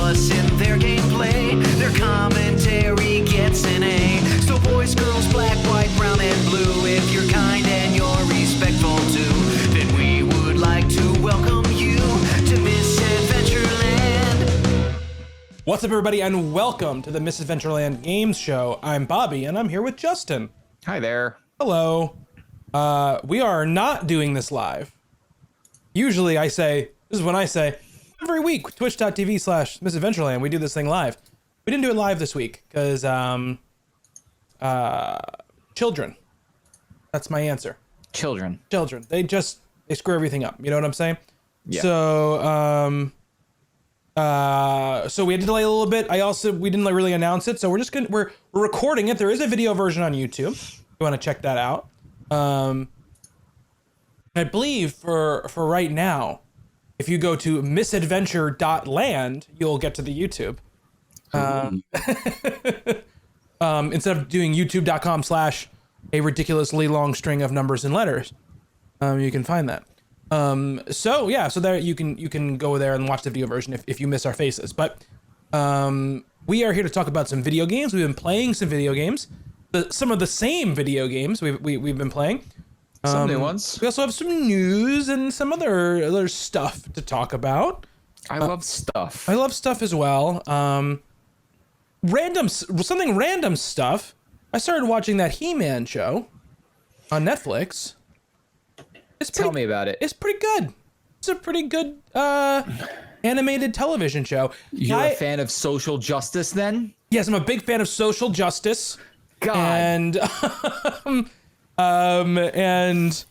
flawless in their gameplay. Their commentary gets an A. So boys, girls, black, white, brown, and blue, if you're kind and you're respectful too, then we would like to welcome you to Misadventureland. What's up, everybody, and welcome to the Misadventureland Games Show. I'm Bobby, and I'm here with Justin. Hi there. Hello. We are not doing this live. Usually this is when I say, every week, twitch.tv/misadventureland, we do this thing live. We didn't do it live this week, because, children. That's my answer. Children. They screw everything up, you know what I'm saying? Yeah. So, so we had to delay a little bit. We didn't really announce it, so we're recording it. There is a video version on YouTube. If you want to check that out. I believe for right now, if you go to misadventure.land, you'll get to the YouTube. Instead of doing youtube.com/a ridiculously long string of numbers and letters, you can find that. So there you can go there and watch the video version if you miss our faces. But we are here to talk about some video games. We've been playing some video games, some of the same video games we've been playing. Some new ones. We also have some news and some other stuff to talk about. I love stuff. I love stuff as well. Random stuff. I started watching that He-Man show on Netflix. Tell me about it. It's pretty good. It's a pretty good animated television show. You're a fan of social justice, then? Yes, I'm a big fan of social justice. God. And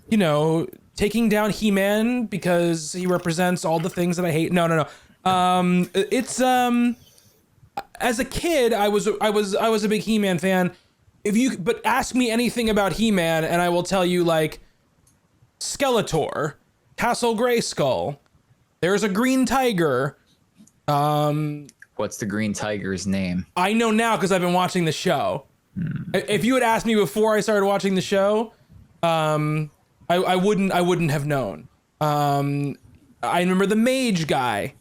you know, taking down He-Man because he represents all the things that I hate. No. It's as a kid, I was a big He-Man fan. But ask me anything about He-Man, and I will tell you, like, Skeletor, Castle Grayskull, there's a green tiger. What's the green tiger's name? I know now because I've been watching the show. If you had asked me before I started watching the show, I wouldn't have known. I remember the mage guy.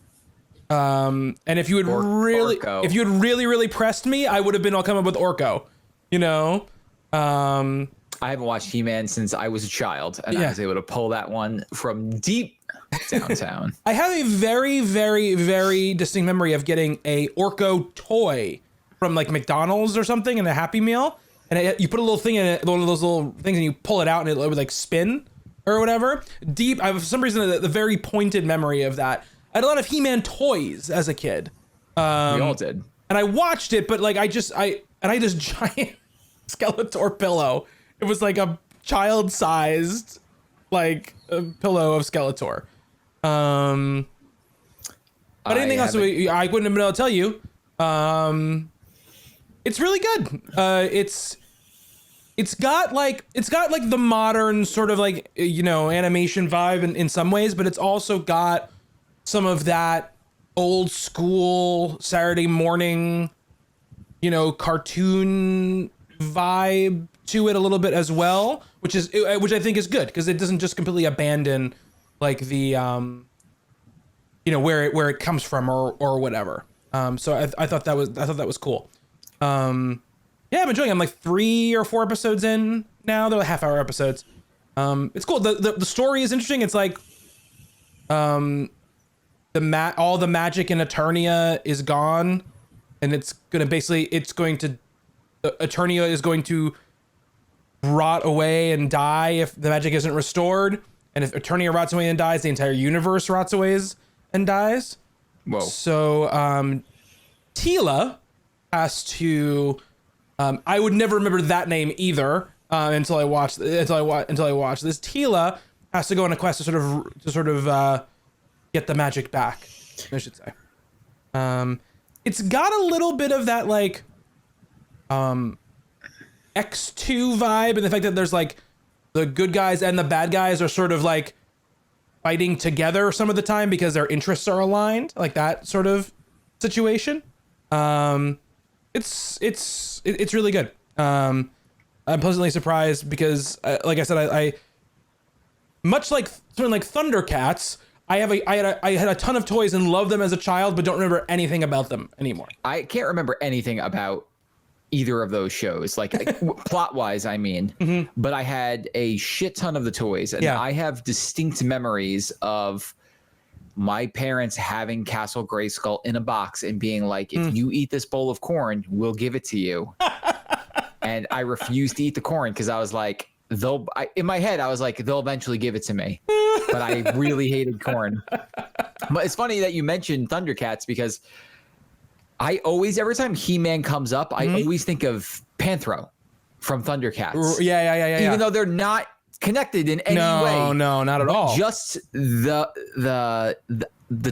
And if you had really pressed me, I would have been all come up with Orko, you know? I haven't watched He-Man since I was a child, and I was able to pull that one from deep downtown. I have a very, very, very distinct memory of getting a Orko toy from like McDonald's or something in a Happy Meal, and you put a little thing in it, one of those little things, and you pull it out, and it would like spin or whatever. I have for some reason the very pointed memory of that. I had a lot of He-Man toys as a kid. We all did. And I watched it, but like I had this giant Skeletor pillow. It was like a child-sized like a pillow of Skeletor. But anything else I wouldn't have been able to tell you. It's really good. It's got like the modern sort of like, you know, animation vibe in some ways, but it's also got some of that old school Saturday morning, you know, cartoon vibe to it a little bit as well, which I think is good because it doesn't just completely abandon like the you know, where it comes from or whatever. So I thought that was cool. I'm enjoying it. I'm like 3 or 4 episodes in now. They're like half-hour episodes. It's cool. The story is interesting. It's like all the magic in Eternia is gone, and Eternia is going to rot away and die if the magic isn't restored. And if Eternia rots away and dies, the entire universe rots away and dies. Whoa. So Tila has to. I would never remember that name either until I watched this. Tila has to go on a quest to sort of get the magic back, I should say. It's got a little bit of that like X2 vibe, and the fact that there's like the good guys and the bad guys are sort of like fighting together some of the time because their interests are aligned, like that sort of situation. It's really good. I'm pleasantly surprised because, like I said, I much like something like Thundercats, I had a ton of toys and loved them as a child, but don't remember anything about them anymore. I can't remember anything about either of those shows, like plot wise, I mean, but I had a shit ton of the toys, and I have distinct memories of my parents having Castle Grayskull in a box and being like, if you eat this bowl of corn, we'll give it to you. And I refused to eat the corn because I was like, in my head, I was like, they'll eventually give it to me. But I really hated corn. But it's funny that you mentioned Thundercats, because I always, every time He-Man comes up, I always think of Panthro from Thundercats. Yeah. Even though they're not connected in any way. No, not at all. Just the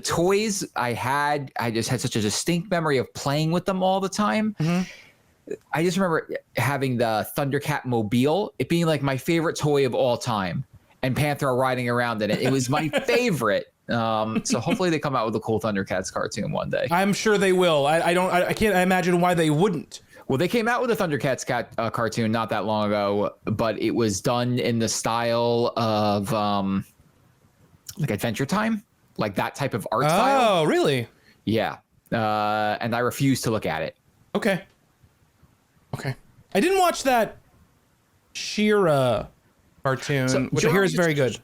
toys I had, I just had such a distinct memory of playing with them all the time. I just remember having the Thundercat mobile, it being like my favorite toy of all time, and Panthro riding around in it. It was my favorite. So hopefully they come out with a cool Thundercats cartoon one day. I'm sure they will. I can't imagine why they wouldn't. Well, they came out with a Thundercats cartoon not that long ago, but it was done in the style of like Adventure Time, like that type of art style. Oh, really? Yeah. And I refuse to look at it. Okay. I didn't watch that She-Ra cartoon, which I hear is very good.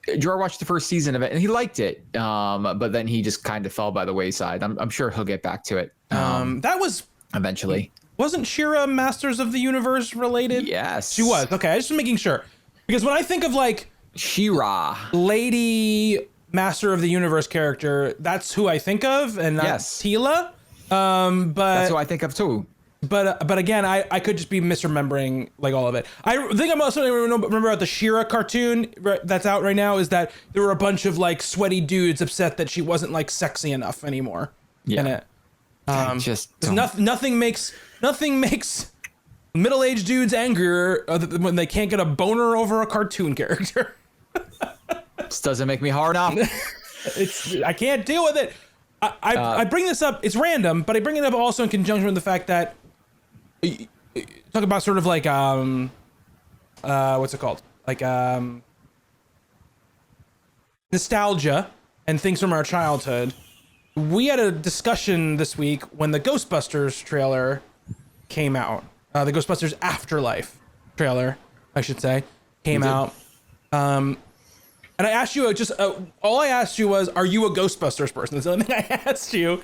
Jorah watched the first season of it and he liked it, but then he just kind of fell by the wayside. I'm sure he'll get back to it. That was eventually. Wasn't She-Ra Masters of the Universe related? Yes, she was. Okay, I just was making sure, because when I think of like She-Ra, Lady Master of the Universe character, that's who I think of, and not Teela. But that's who I think of too. But again, I could just be misremembering like all of it. I think I'm also remember about the She-Ra cartoon that's out right now, is that there were a bunch of like sweaty dudes upset that she wasn't like sexy enough anymore in it. Nothing makes middle-aged dudes angrier when they can't get a boner over a cartoon character. This doesn't make me hard enough. I can't deal with it. I bring this up, it's random, but I bring it up also in conjunction with the fact that talk about sort of like what's it called, like nostalgia and things from our childhood. We had a discussion this week when the Ghostbusters trailer came out, the Ghostbusters Afterlife trailer, I should say, came out. And I asked you all I asked you was, are you a Ghostbusters person? That's the only thing I asked you.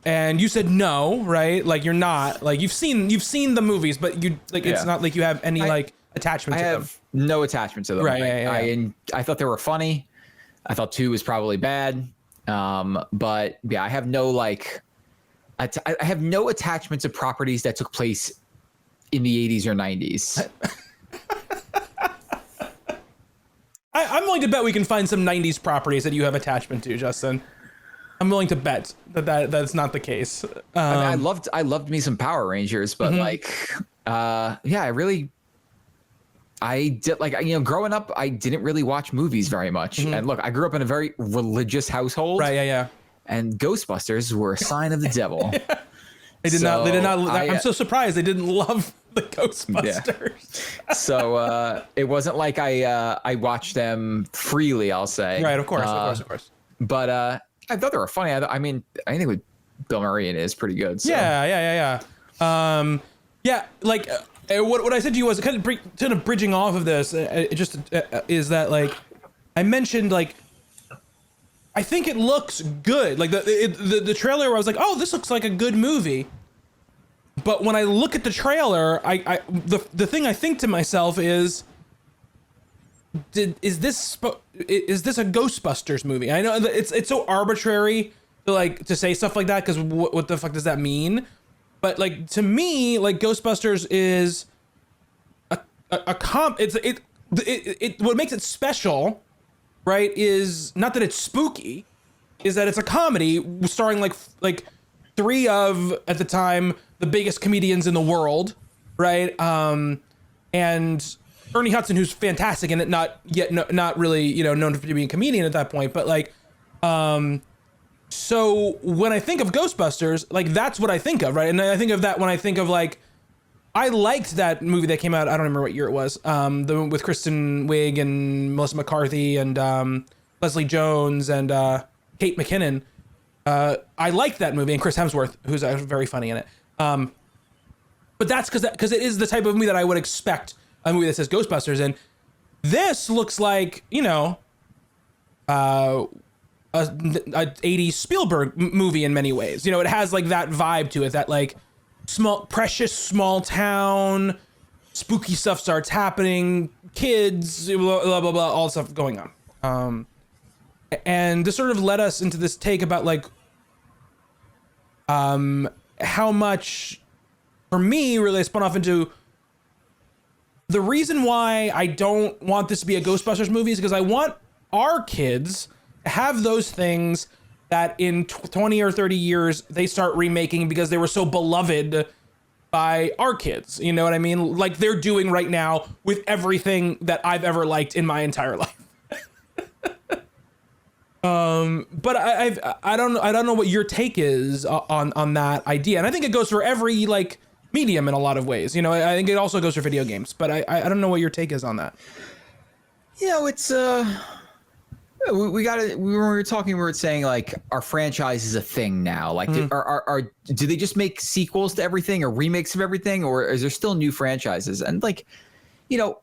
And you said no, right? Like you're not, like you've seen the movies, but you like, it's not like you have any like attachment to them. I have no attachment to them. Right. I thought they were funny. I thought 2 was probably bad. But yeah, I have no like, I have no attachment to properties that took place in the 80s or 90s. I'm willing to bet we can find some 90s properties that you have attachment to, Justin. I'm willing to bet that's not the case. I mean, I loved me some Power Rangers, but I did, like, you know, growing up, I didn't really watch movies very much. And look, I grew up in a very religious household. Right. Yeah. And Ghostbusters were a sign of the devil. They did not. I'm so surprised they didn't love the Ghostbusters. Yeah. So it wasn't like I watched them freely, I'll say. Right. Of course. But I thought they were funny. I mean, I think with Bill Murray in it is pretty good. So. Yeah. Like what I said to you was kind of bridging off of this. Is that like I mentioned, like I think it looks good. Like the trailer, where I was like, oh, this looks like a good movie. But when I look at the trailer, the thing I think to myself is, is this a Ghostbusters movie? I know it's so arbitrary to say stuff like that, because what the fuck does that mean? But like, to me, like, Ghostbusters is a comp. What makes it special, right, is not that it's spooky, is that it's a comedy starring like 3 of, at the time, the biggest comedians in the world, right? And Ernie Hudson, who's fantastic in it, not really, you know, known for being a comedian at that point, but like, so when I think of Ghostbusters, like, that's what I think of, right? And I think of that when I think of like I liked that movie that came out. I don't remember what year it was. The one with Kristen Wiig and Melissa McCarthy and Leslie Jones and Kate McKinnon. I liked that movie, and Chris Hemsworth, who's very funny in it. But that's because it is the type of movie that I would expect a movie that says Ghostbusters. And this looks like, you know, a 80s Spielberg movie in many ways. You know, it has like that vibe to it, that like precious small town, spooky stuff starts happening, kids, blah, blah, blah, blah, all stuff going on. And this sort of led us into this take about like how much, for me, really spun off into the reason why I don't want this to be a Ghostbusters movie is because I want our kids to have those things that in 20 or 30 years they start remaking because they were so beloved by our kids. You know what I mean? Like they're doing right now with everything that I've ever liked in my entire life. But I don't know what your take is on that idea. And I think it goes for every like medium in a lot of ways. You know, I think it also goes for video games, but I don't know what your take is on that. You know, it's we were talking, we were saying like our franchise is a thing now. Like do they just make sequels to everything or remakes of everything, or is there still new franchises? And like, you know,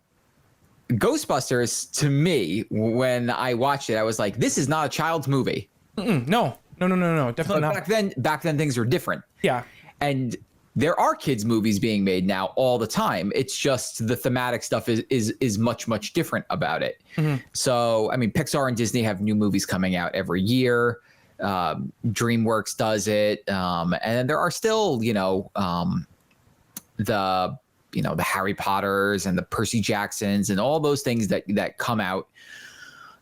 Ghostbusters, to me, when I watched it, I was like, this is not a child's movie. No, definitely not. Back then things were different. Yeah. And there are kids movies being made now all the time. It's just the thematic stuff is much, much different about it. Mm-hmm. So, I mean, Pixar and Disney have new movies coming out every year. DreamWorks does it. And then there are still, the Harry Potters and the Percy Jacksons and all those things that come out.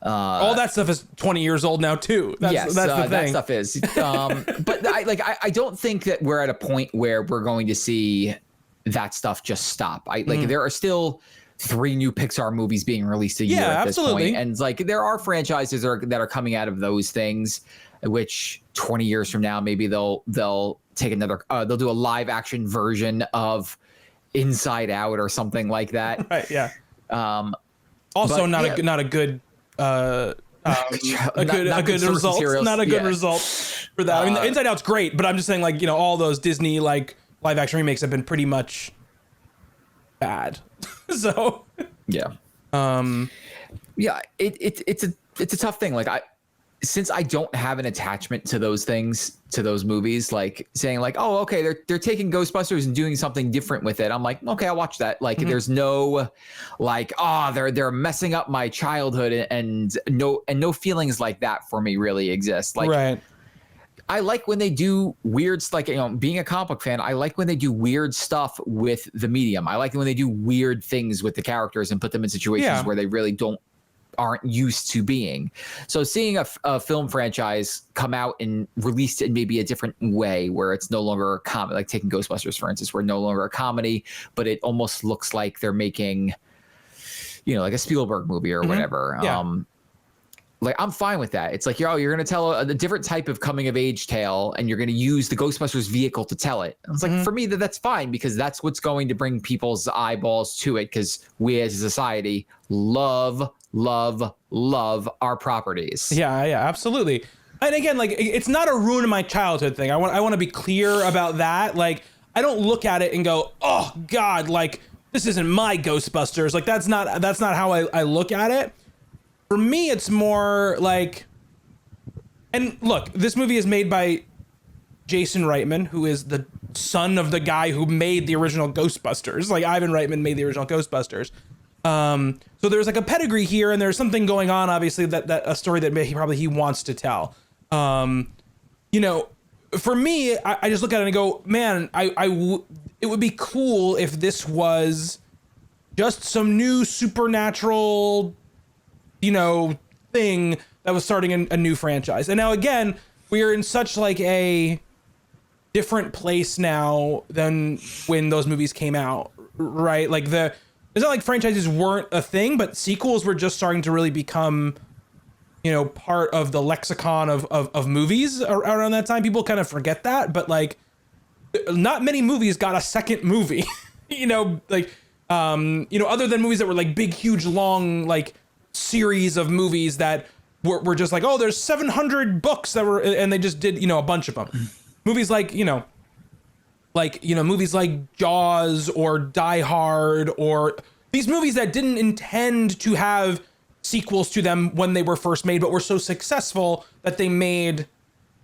All that stuff is 20 years old now too. That's the thing. That stuff is. But I don't think that we're at a point where we're going to see that stuff just stop. There are still 3 new Pixar movies being released a year at this point. And like there are franchises that are coming out of those things, which 20 years from now, maybe they'll take another, they'll do a live action version of Inside Out or something like that. Right. Yeah. Also not a good result. Not a good result for that. I mean, Inside Out's great, but I'm just saying, like, all those Disney like live action remakes have been pretty much bad. So yeah, it's a tough thing. Like since I don't have an attachment to those things, to those movies, like saying like, oh, okay, they're taking Ghostbusters and doing something different with it. I'm like, okay, I'll watch that. Like, there's no like, they're messing up my childhood, and no feelings like that for me really exist. Like, right. I like when they do weird, like, being a comic book fan, I like when they do weird stuff with the medium. I like when they do weird things with the characters and put them in situations where they really aren't used to being. So seeing a film franchise come out and released in maybe a different way, where it's no longer a comedy, like taking Ghostbusters, for instance, we're no longer a comedy, but it almost looks like they're making, like a Spielberg movie or whatever. Yeah. Like, I'm fine with that. It's like, you're going to tell a different type of coming of age tale, and you're going to use the Ghostbusters vehicle to tell it. And it's like, for me, that's fine, because that's what's going to bring people's eyeballs to it, because we as a society love our properties. Yeah, absolutely. And again, like, it's not a ruin of my childhood thing. I want to be clear about that. Like, I don't look at it and go, oh God, like, this isn't my Ghostbusters. Like, that's not how I look at it. For me, it's more like, and look, this movie is made by Jason Reitman, who is the son of the guy who made the original Ghostbusters. Like, Ivan Reitman made the original Ghostbusters. So there's like a pedigree here, and there's something going on, obviously, that a story that he wants to tell. For me, I just look at it and go, man, it would be cool if this was just some new supernatural, thing that was starting a new franchise. And now again, we are in such like a different place now than when those movies came out, right? Like it's not like franchises weren't a thing, but sequels were just starting to really become, part of the lexicon of movies around that time. People kind of forget that, but like not many movies got a second movie, Other than movies that were like big, huge, long, like series of movies that were just like, oh, there's 700 books that were, and they just did, a bunch of them. Movies like, movies like Jaws or Die Hard, or these movies that didn't intend to have sequels to them when they were first made, but were so successful that they made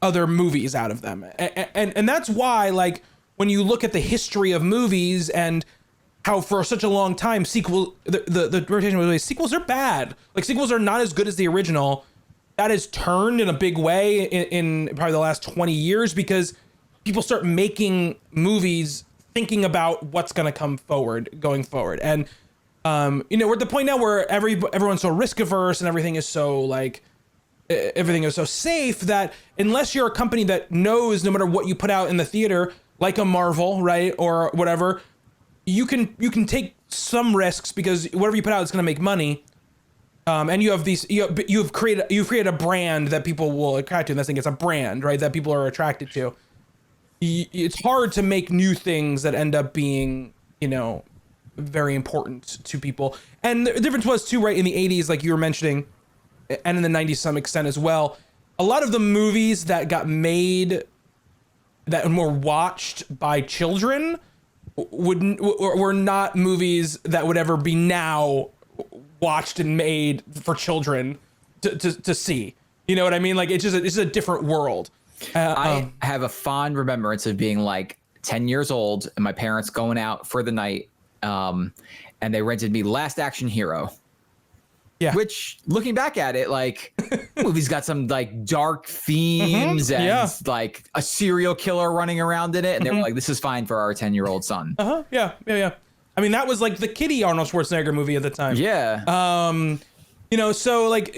other movies out of them. And that's why, like, when you look at the history of movies and how for such a long time the rotation was sequels are bad. Like, sequels are not as good as the original. That has turned in a big way in probably the last 20 years because people start making movies thinking about what's going to come going forward. And we're at the point now where everyone's so risk averse and everything is so safe that unless you're a company that knows no matter what you put out in the theater, like a Marvel, right, or whatever, you can take some risks because whatever you put out is going to make money. And you've created a brand that people will attract to, and I think it's a brand, right, that people are attracted to. It's hard to make new things that end up being, very important to people. And the difference was too, right, in the 80s, like you were mentioning, and in the 90s to some extent as well, a lot of the movies that got made that were watched by children were not movies that would ever be now watched and made for children to see. You know what I mean? Like, it's just a different world. I have a fond remembrance of being like 10 years old and my parents going out for the night, and they rented me Last Action Hero. Yeah. Which, looking back at it, like, movie's got some like dark themes and like a serial killer running around in it, and they were like, "This is fine for our 10-year-old son." Yeah. I mean, that was like the kiddie Arnold Schwarzenegger movie at the time. Yeah. So like,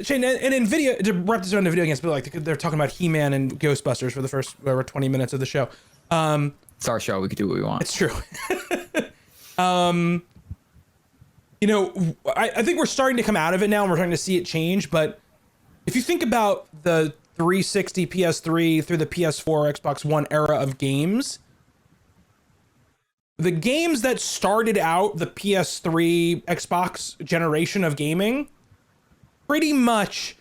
Shane, and in video, to wrap this around the video games, but like they're talking about He-Man and Ghostbusters for the first 20 minutes of the show. It's our show. We can do what we want. It's true. I think we're starting to come out of it now and we're starting to see it change. But if you think about the 360, PS3 through the PS4, Xbox One era of games, the games that started out the PS3, Xbox generation of gaming pretty much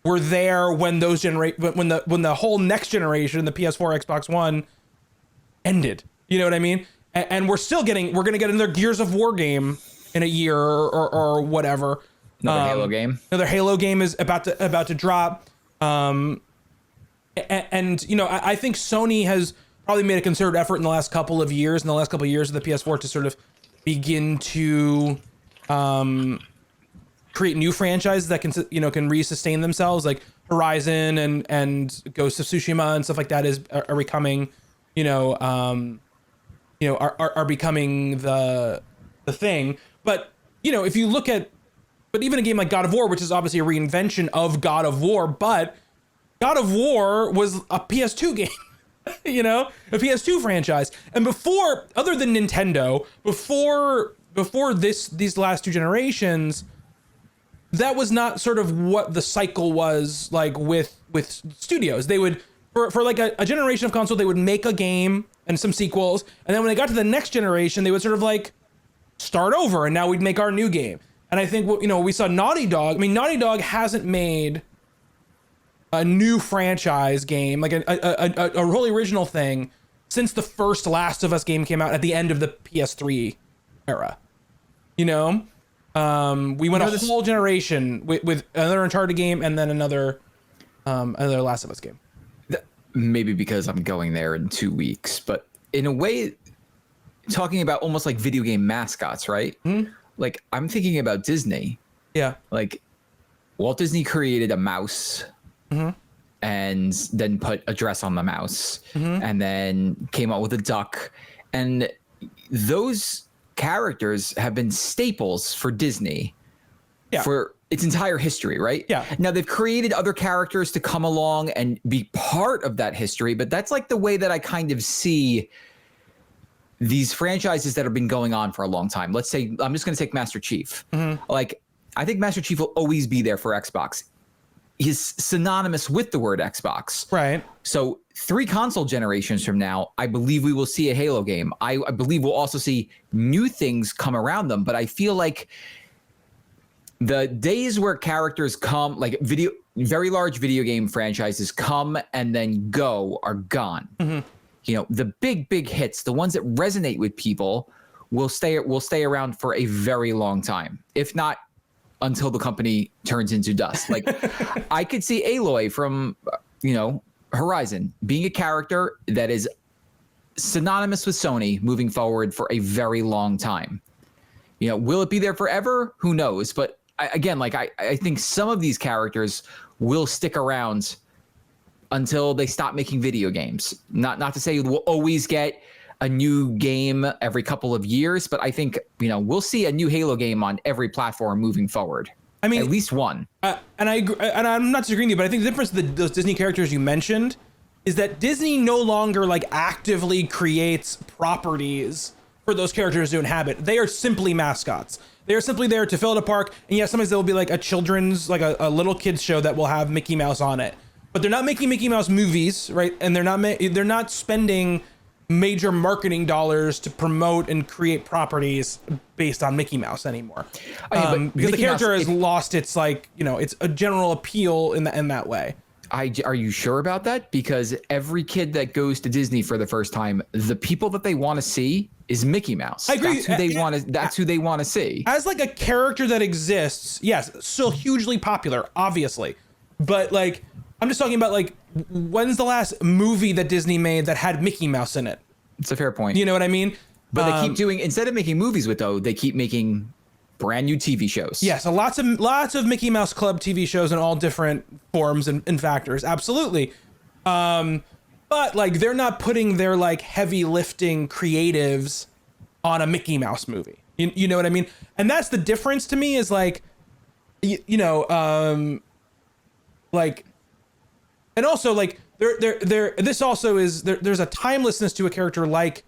were there when those when the whole next generation, the PS4, Xbox One, ended. You know what I mean? And we're going to get another Gears of War game in a year or whatever. Another Halo game. Another Halo game is about to drop. I think Sony has probably made a concerted effort in the last couple of years of the PS4 to sort of begin to create new franchises that can re-sustain themselves, like Horizon and Ghost of Tsushima and stuff like that are becoming, are becoming the thing. But, if you look at, but even a game like God of War, which is obviously a reinvention of God of War, but God of War was a PS2 game, a PS2 franchise. And before, other than Nintendo, before these last two generations, that was not sort of what the cycle was like with studios. They would, for like a generation of console, they would make a game and some sequels. And then when they got to the next generation, they would sort of like start over and now we'd make our new game. And I think, we saw Naughty Dog. I mean, Naughty Dog hasn't made a new franchise game, like a wholly original thing, since the first Last of Us game came out at the end of the PS3 era. We went a whole generation with another Uncharted game and then another Last of Us game. Maybe because I'm going there in 2 weeks, but in a way, talking about almost like video game mascots, right? Mm-hmm. Like, I'm thinking about Disney. Yeah. Like, Walt Disney created a mouse. Mm-hmm. And then put a dress on the mouse, mm-hmm. and then came out with a duck. And those characters have been staples for Disney for its entire history, right? Yeah. Now, they've created other characters to come along and be part of that history, but that's like the way that I kind of see these franchises that have been going on for a long time. Let's say, I'm just going to take Master Chief. Mm-hmm. Like, I think Master Chief will always be there for Xbox. is synonymous with the word Xbox. Right. So 3 console generations from now, I believe we will see a Halo game. I believe we'll also see new things come around them. But I feel like the days where characters come, like very large video game franchises come and then go, are gone. Mm-hmm. You know, the big hits, the ones that resonate with people, will stay around for a very long time, if not until the company turns into dust. Like I could see Aloy from, Horizon being a character that is synonymous with Sony moving forward for a very long time. You know, will it be there forever? Who knows? But I think some of these characters will stick around until they stop making video games. Not to say we'll always get a new game every couple of years, but I think, we'll see a new Halo game on every platform moving forward. I mean, at least one. And I agree, and I'm not disagreeing with you, but I think the difference with those Disney characters you mentioned is that Disney no longer like actively creates properties for those characters to inhabit. They are simply mascots. They are simply there to fill out a park. And yeah, sometimes there will be like a children's, like a little kids show that will have Mickey Mouse on it, but they're not making Mickey Mouse movies, right? And they're not spending major marketing dollars to promote and create properties based on Mickey Mouse anymore. Because Mickey the character Mouse, has lost its it's a general appeal in that way. Are you sure about that? Because every kid that goes to Disney for the first time, the people that they want to see is Mickey Mouse. I agree. That's who they want to see. As like a character that exists, yes, still hugely popular, obviously. But like, I'm just talking about like, when's the last movie that Disney made that had Mickey Mouse in it? It's a fair point. You know what I mean? But they keep doing, instead of making movies with they keep making brand new TV shows. Yeah, so lots of Mickey Mouse Club TV shows in all different forms and factors. Absolutely. But like, they're not putting their like heavy lifting creatives on a Mickey Mouse movie. You know what I mean? And that's the difference to me is like, like, and also like this also is there's a timelessness to a character like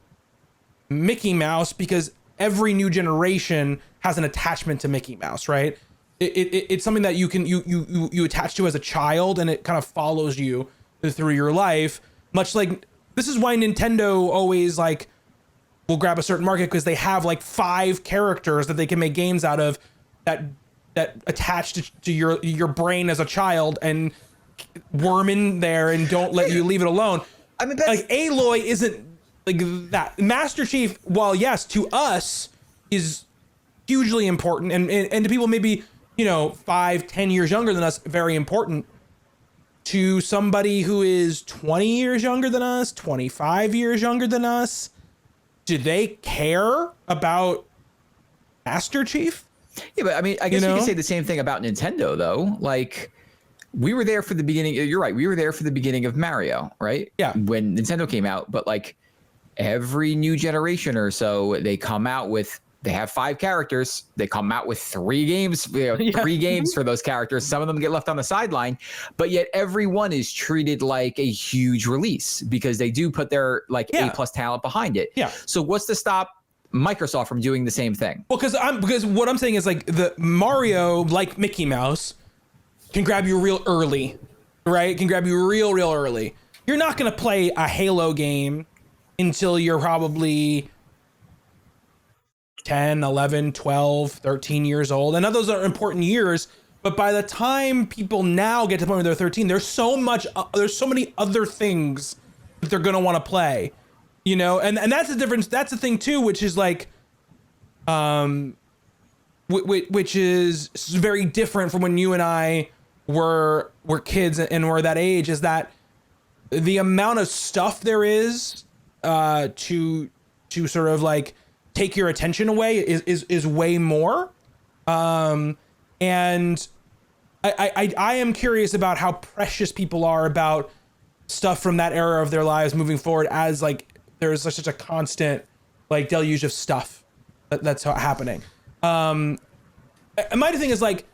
Mickey Mouse because every new generation has an attachment to Mickey Mouse, right? It's something that you attach to as a child, and it kind of follows you through your life. Much like this is why Nintendo always like will grab a certain market because they have like 5 characters that they can make games out of that attach to your brain as a child and worm in there and don't let you leave it alone. I mean, like Aloy isn't like that. Master Chief, while yes, to us is hugely important, and to people maybe 5-10 years younger than us, very important. To somebody who is 20 years younger than us, 25 years younger than us, do they care about Master Chief? Yeah, but I mean, I guess you can say the same thing about Nintendo, though. Like, we were there for the beginning. You're right. We were there for the beginning of Mario, right? Yeah. When Nintendo came out, but like every new generation or so, they have 5 characters. They come out with 3 games, 3 games for those characters. Some of them get left on the sideline, but yet everyone is treated like a huge release because they do put their like A+ talent behind it. Yeah. So what's to stop Microsoft from doing the same thing? Well, because what I'm saying is like the Mario, like Mickey Mouse, can grab you real early, right? Can grab you real early. You're not going to play a Halo game until you're probably 10, 11, 12, 13 years old. And now those are important years, but by the time people now get to the point where they're 13, there's so many other things that they're going to want to play, and that's the difference. That's the thing too, which is like, which is very different from when you and I were kids and were that age, is that the amount of stuff there is to sort of like take your attention away is way more. And I am curious about how precious people are about stuff from that era of their lives moving forward, as like there's such a constant like deluge of stuff that's happening. And my thing is like,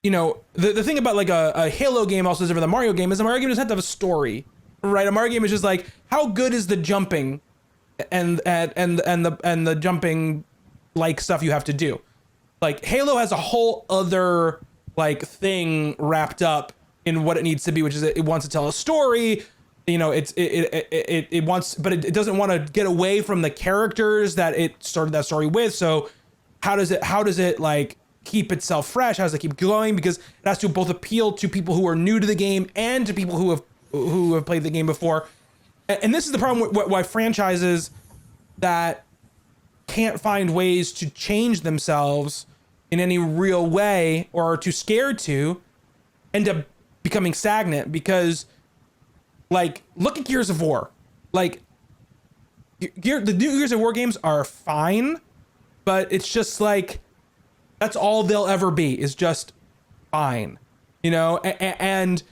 the thing about like a Halo game also is different than a Mario game is a Mario game doesn't have to have a story, right? A Mario game is just like, how good is the jumping and the jumping like stuff you have to do. Like Halo has a whole other like thing wrapped up in what it needs to be, which is it wants to tell a story. You know, it wants, but it doesn't want to get away from the characters that it started that story with. So how does it like keep itself fresh? How does it keep going? Because it has to both appeal to people who are new to the game and to people who have played the game before. And this is the problem why franchises that can't find ways to change themselves in any real way or are too scared to end up becoming stagnant. Because like, look at Gears of War. Like, the new Gears of War games are fine, but it's just like, that's all they'll ever be, is just fine, you know? And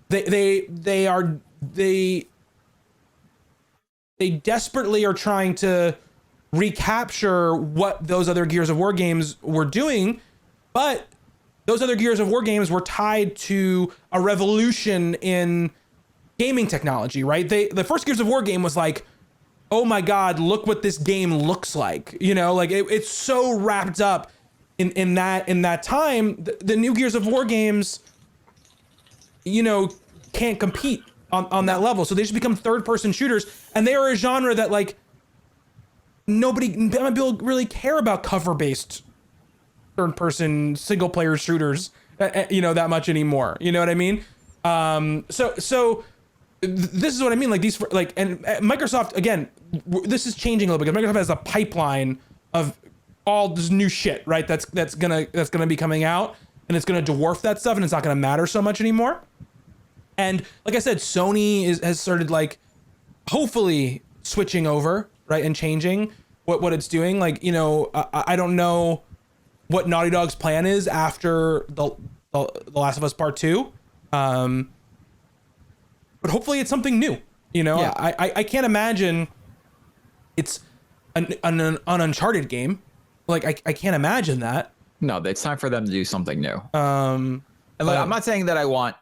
they desperately are trying to recapture what those other Gears of War games were doing, but those other Gears of War games were tied to a revolution in gaming technology, right? The first Gears of War game was like, oh my God, look what this game looks like. You know, like it's so wrapped up in that time. The new Gears of War games, you know, can't compete on that level. So they just become third-person shooters, and they are a genre that like people really care about cover-based third-person single-player shooters, you know, that much anymore. You know what I mean? So this is what I mean. Like these, like, and Microsoft, again, this is changing a little bit because Microsoft has a pipeline of all this new shit, right? That's gonna be coming out, and it's gonna dwarf that stuff, and it's not gonna matter so much anymore. And like I said, Sony has started like hopefully switching over, right, and changing what it's doing. Like, you know, I don't know what Naughty Dog's plan is after the Last of Us Part 2. But hopefully it's something new, you know. Yeah. I can't imagine it's an Uncharted game. Like I can't imagine that. No, it's time for them to do something new. And like, I'm not saying that I want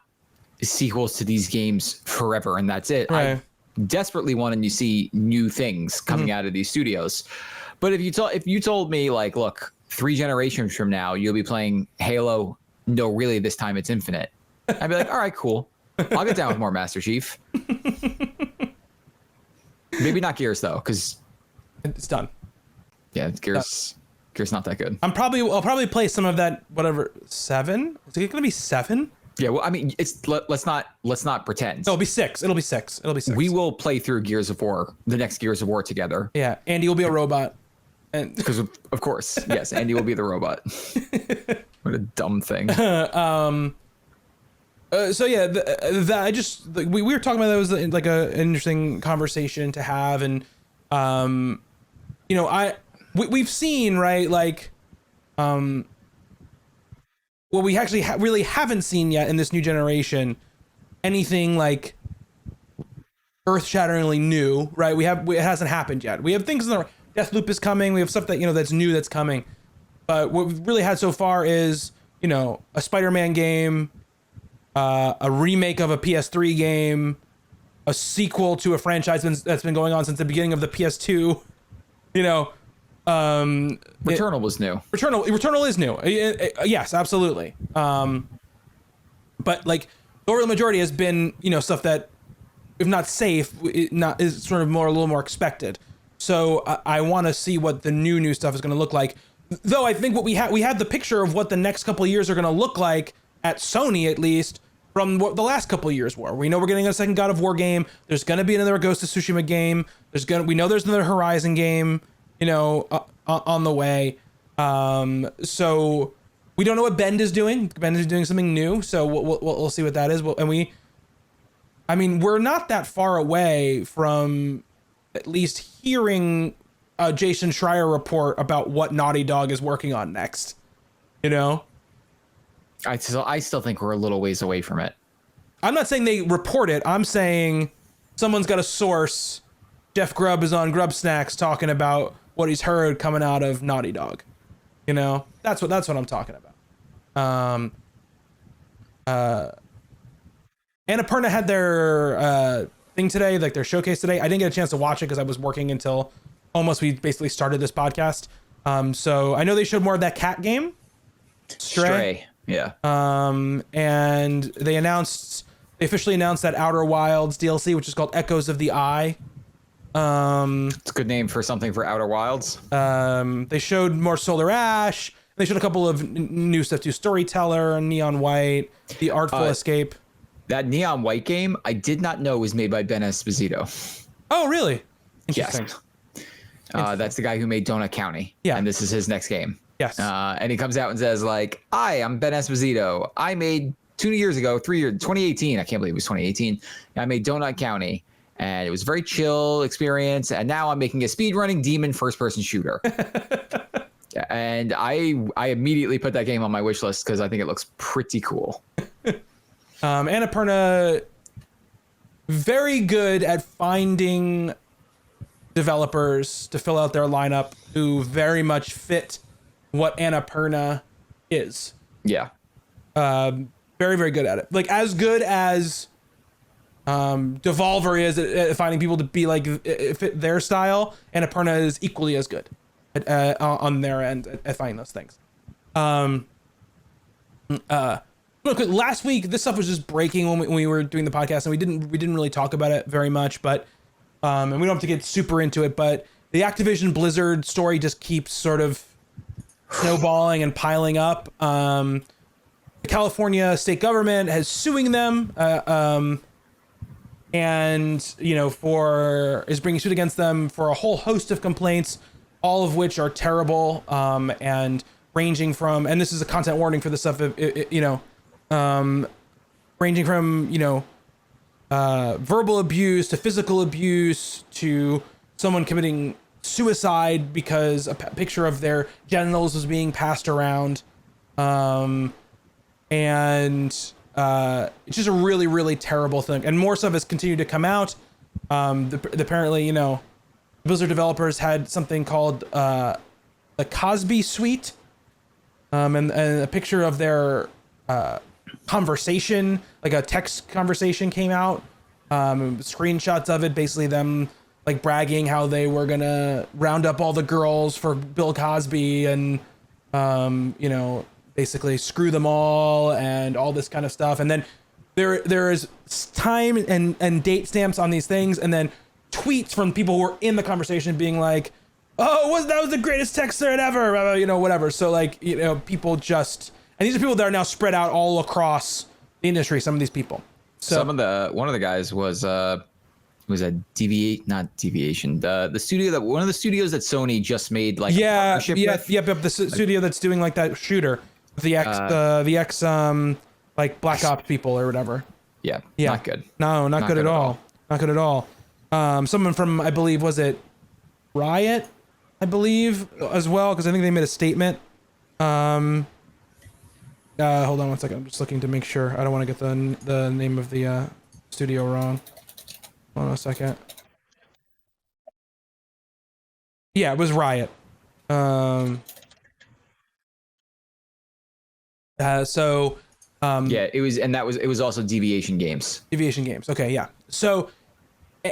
sequels to these games forever and that's it. Right. I desperately want to see new things coming out of these studios. But if you told me like, look, 3 generations from now you'll be playing Halo, no, really, this time it's Infinite, I'd be like, all right, cool. I'll get down with more Master Chief. Maybe not Gears though, because it's done. Yeah, Gears not that good. I'll probably play some of that. Whatever, 7? Is it gonna be 7? Yeah, well, I mean, let's not pretend. No, it'll be 6. It'll be 6. We will play through Gears of War, the next Gears of War together. Yeah, Andy will be a robot, and because of course, yes, Andy will be the robot. What a dumb thing. So yeah, we were talking about that was like an interesting conversation to have, and you know, we've seen, right, like what we actually really haven't seen yet in this new generation, anything like earth-shatteringly new, right? It hasn't happened yet. We have things in the Deathloop is coming. We have stuff that, you know, that's new that's coming, but what we've really had so far is, you know, a Spider-Man game. A remake of a PS3 game, a sequel to a franchise that's been going on since the beginning of the PS2. You know, Returnal was new. Returnal is new. Yes, absolutely. But like, the overall majority has been, you know, stuff that, if not safe, is sort of a little more expected. So I want to see what the new stuff is going to look like. Though I think what we had the picture of what the next couple of years are going to look like at Sony, at least, from what the last couple of years were. We know we're getting a second God of War game. There's going to be another Ghost of Tsushima game. We know there's another Horizon game, you know, on the way. So we don't know what Bend is doing. Bend is doing something new. So we'll see what that is. I mean, we're not that far away from at least hearing a Jason Schreier report about what Naughty Dog is working on next, you know? I still think we're a little ways away from it. I'm not saying they report it. I'm saying someone's got a source. Jeff Grubb is on Grub Snacks talking about what he's heard coming out of Naughty Dog. You know, that's what I'm talking about. Annapurna had their thing today, like their showcase today. I didn't get a chance to watch it because I was working until almost we basically started this podcast. So I know they showed more of that cat game. Stray. Yeah. And they officially announced that Outer Wilds DLC, which is called Echoes of the Eye. It's a good name for something for Outer Wilds. They showed more Solar Ash. They showed a couple of new stuff too. Storyteller and Neon White, The Artful Escape. That Neon White game, I did not know was made by Ben Esposito. Oh, really? Yes. That's the guy who made Donut County. Yeah. And this is his next game. Yes. And he comes out and says, like, hi, I'm Ben Esposito. I made 2 years ago, 2018. I can't believe it was 2018. I made Donut County. And it was a very chill experience. And now I'm making a speedrunning demon first-person shooter. And I immediately put that game on my wish list because I think it looks pretty cool. Annapurna, very good at finding developers to fill out their lineup who very much fit what Annapurna is. Yeah. Very, very good at it. Like, as good as Devolver is at finding people to be like fit their style, Annapurna is equally as good on their end at finding those things. Look, last week this stuff was just breaking when we were doing the podcast, and we didn't really talk about it very much, but and we don't have to get super into it, but the Activision Blizzard story just keeps sort of snowballing and piling up. The California state government is suing them, and is bringing suit against them for a whole host of complaints, all of which are terrible, and ranging from, and this is a content warning for this stuff, ranging from verbal abuse to physical abuse to someone committing suicide because a picture of their genitals was being passed around, and it's just a really, really terrible thing. And more stuff has continued to come out. Apparently, Blizzard developers had something called the Cosby Suite, and a picture of their conversation, like a text conversation, came out. Screenshots of it, basically them like bragging how they were gonna round up all the girls for Bill Cosby and basically screw them all and all this kind of stuff. And then there is time and date stamps on these things, and then tweets from people who were in the conversation being like, "Oh, that was the greatest text thread ever," whatever. So like, people just, and these are people that are now spread out all across the industry. Some of these people. So one of the guys was a not Deviation. The studio that one of the studios that Sony just made like a partnership with. Yep. The studio that's doing like that shooter, the ex like Black Ops people or whatever. Yeah. Not good. No, not good at all. Not good at all. Someone from, I believe, was it Riot? I believe as well, because I think they made a statement. Hold on one second. I'm just looking to make sure. I don't want to get the name of the studio wrong. Hold on a second. Yeah, it was Riot. Yeah, it was, and it was also Deviation Games. Deviation Games. Okay, yeah. So,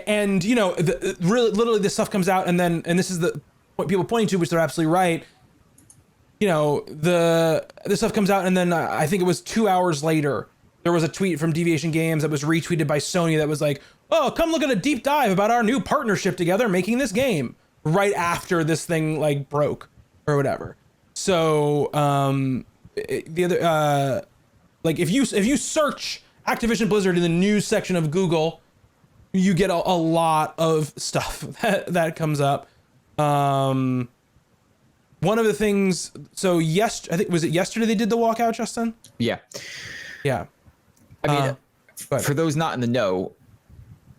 and really, literally, this stuff comes out, and this is what people pointing to, which they're absolutely right. This stuff comes out, and then I think it was 2 hours later, there was a tweet from Deviation Games that was retweeted by Sony that was like, "Oh, come look at a deep dive about our new partnership together making this game," right after this thing like broke or whatever. So the other like if you search Activision Blizzard in the news section of Google, you get a lot of stuff that comes up. One of the things, so I think, was it yesterday they did the walkout, Justin? Yeah. I mean, for those not in the know,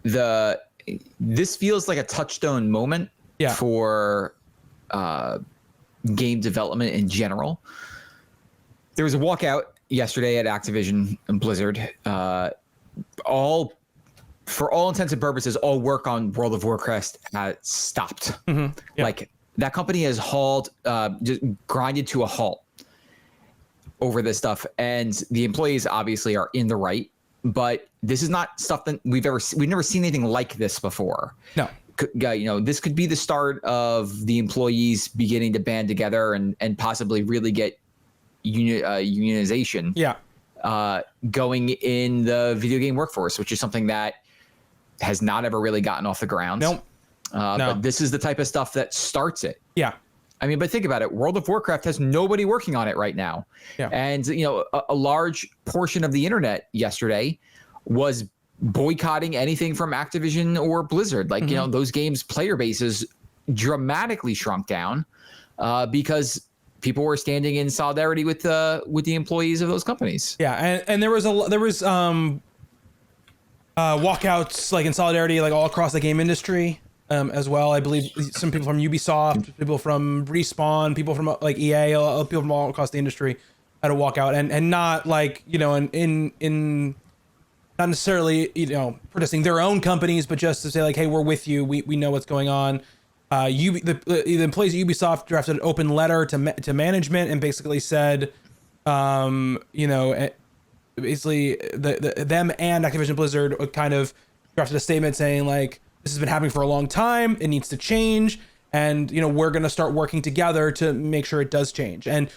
this feels like a touchstone moment for game development in general. There was a walkout yesterday at Activision and Blizzard. For all intents and purposes, all work on World of Warcraft stopped. Mm-hmm. Yeah. Like, that company has just grinded to a halt over this stuff, and the employees obviously are in the right. But this is not stuff that we've never seen anything like this before. No, this could be the start of the employees beginning to band together and possibly really get unionization. Yeah. Going in the video game workforce, which is something that has not ever really gotten off the ground. Nope. No. But this is the type of stuff that starts it. Yeah. I mean, but think about it. World of Warcraft has nobody working on it right now. Yeah. And, a large portion of the internet yesterday was boycotting anything from Activision or Blizzard. Like, those games' player bases dramatically shrunk down because people were standing in solidarity with the employees of those companies. Yeah. And there was walkouts like in solidarity, like all across the game industry. As well, I believe some people from Ubisoft, people from Respawn, people from like EA, people from all across the industry had to walk out and not like in not necessarily protesting their own companies, but just to say like, hey, we're with you, we know what's going on. The employees at Ubisoft drafted an open letter to management and basically said, basically them and Activision Blizzard kind of drafted a statement saying like, this has been happening for a long time. It needs to change. And, we're going to start working together to make sure it does change. And,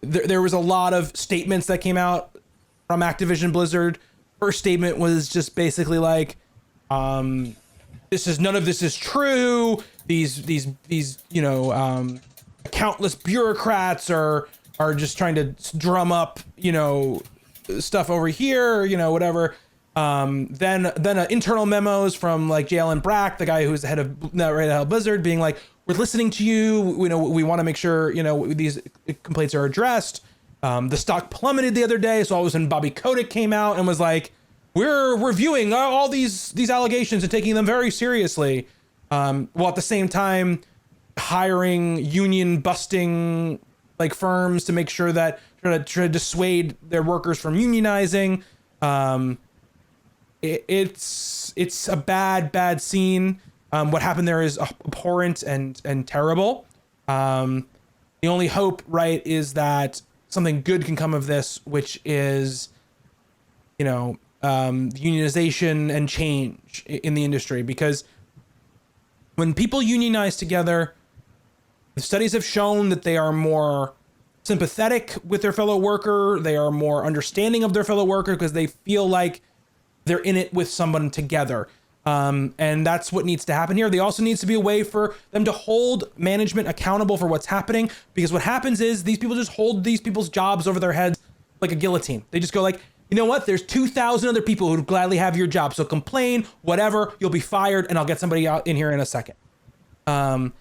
there was a lot of statements that came out from Activision Blizzard. First statement was just basically like, none of this is true. These countless bureaucrats are just trying to drum up, stuff over here, whatever. Then internal memos from like JL Brack, the guy who's the head of Blizzard, being like, we're listening to you. We want to make sure, these complaints are addressed. The stock plummeted the other day. So all of a sudden Bobby Kotick came out and was like, we're reviewing all these allegations and taking them very seriously. While at the same time hiring union busting like firms to make sure that try to dissuade their workers from unionizing. It's a bad scene. What happened there is abhorrent and terrible. The only hope, right, is that something good can come of this, which is, unionization and change in the industry. Because when people unionize together, the studies have shown that they are more sympathetic with their fellow worker. They are more understanding of their fellow worker because they feel like they're in it with someone together. And that's what needs to happen here. There also needs to be a way for them to hold management accountable for what's happening, because what happens is these people just hold these people's jobs over their heads like a guillotine. They just go like, you know what? There's 2,000 other people who would gladly have your job. So complain, whatever, you'll be fired and I'll get somebody out in here in a second. HR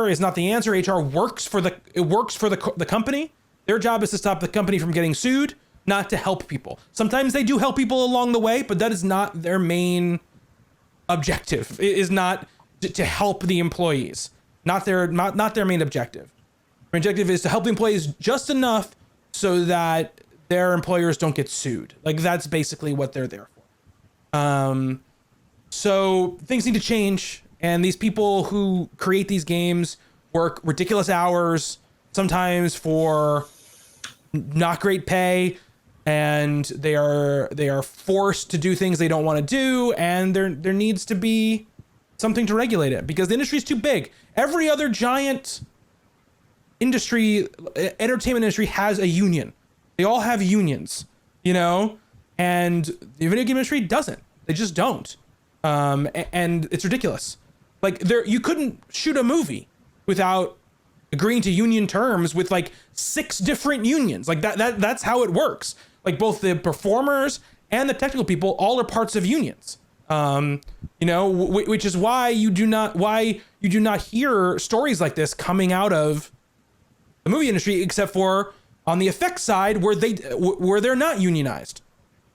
is not the answer. HR works for the company. Their job is to stop the company from getting sued, not to help people. Sometimes they do help people along the way, but that is not their main objective. It is not to help the employees. Not their main objective. Their objective is to help the employees just enough so that their employers don't get sued. Like, that's basically what they're there for. So things need to change, and these people who create these games work ridiculous hours, sometimes for not great pay, and they are forced to do things they don't want to do, and there needs to be something to regulate it, because the industry is too big. Every other giant industry, entertainment industry, has a union. They all have unions, and the video game industry doesn't. They just don't. And it's ridiculous. Like, you couldn't shoot a movie without agreeing to union terms with like 6 different unions. Like that's how it works. Like, both the performers and the technical people all are parts of unions. Which is why you do not hear stories like this coming out of the movie industry, except for on the effects side, where they're not unionized,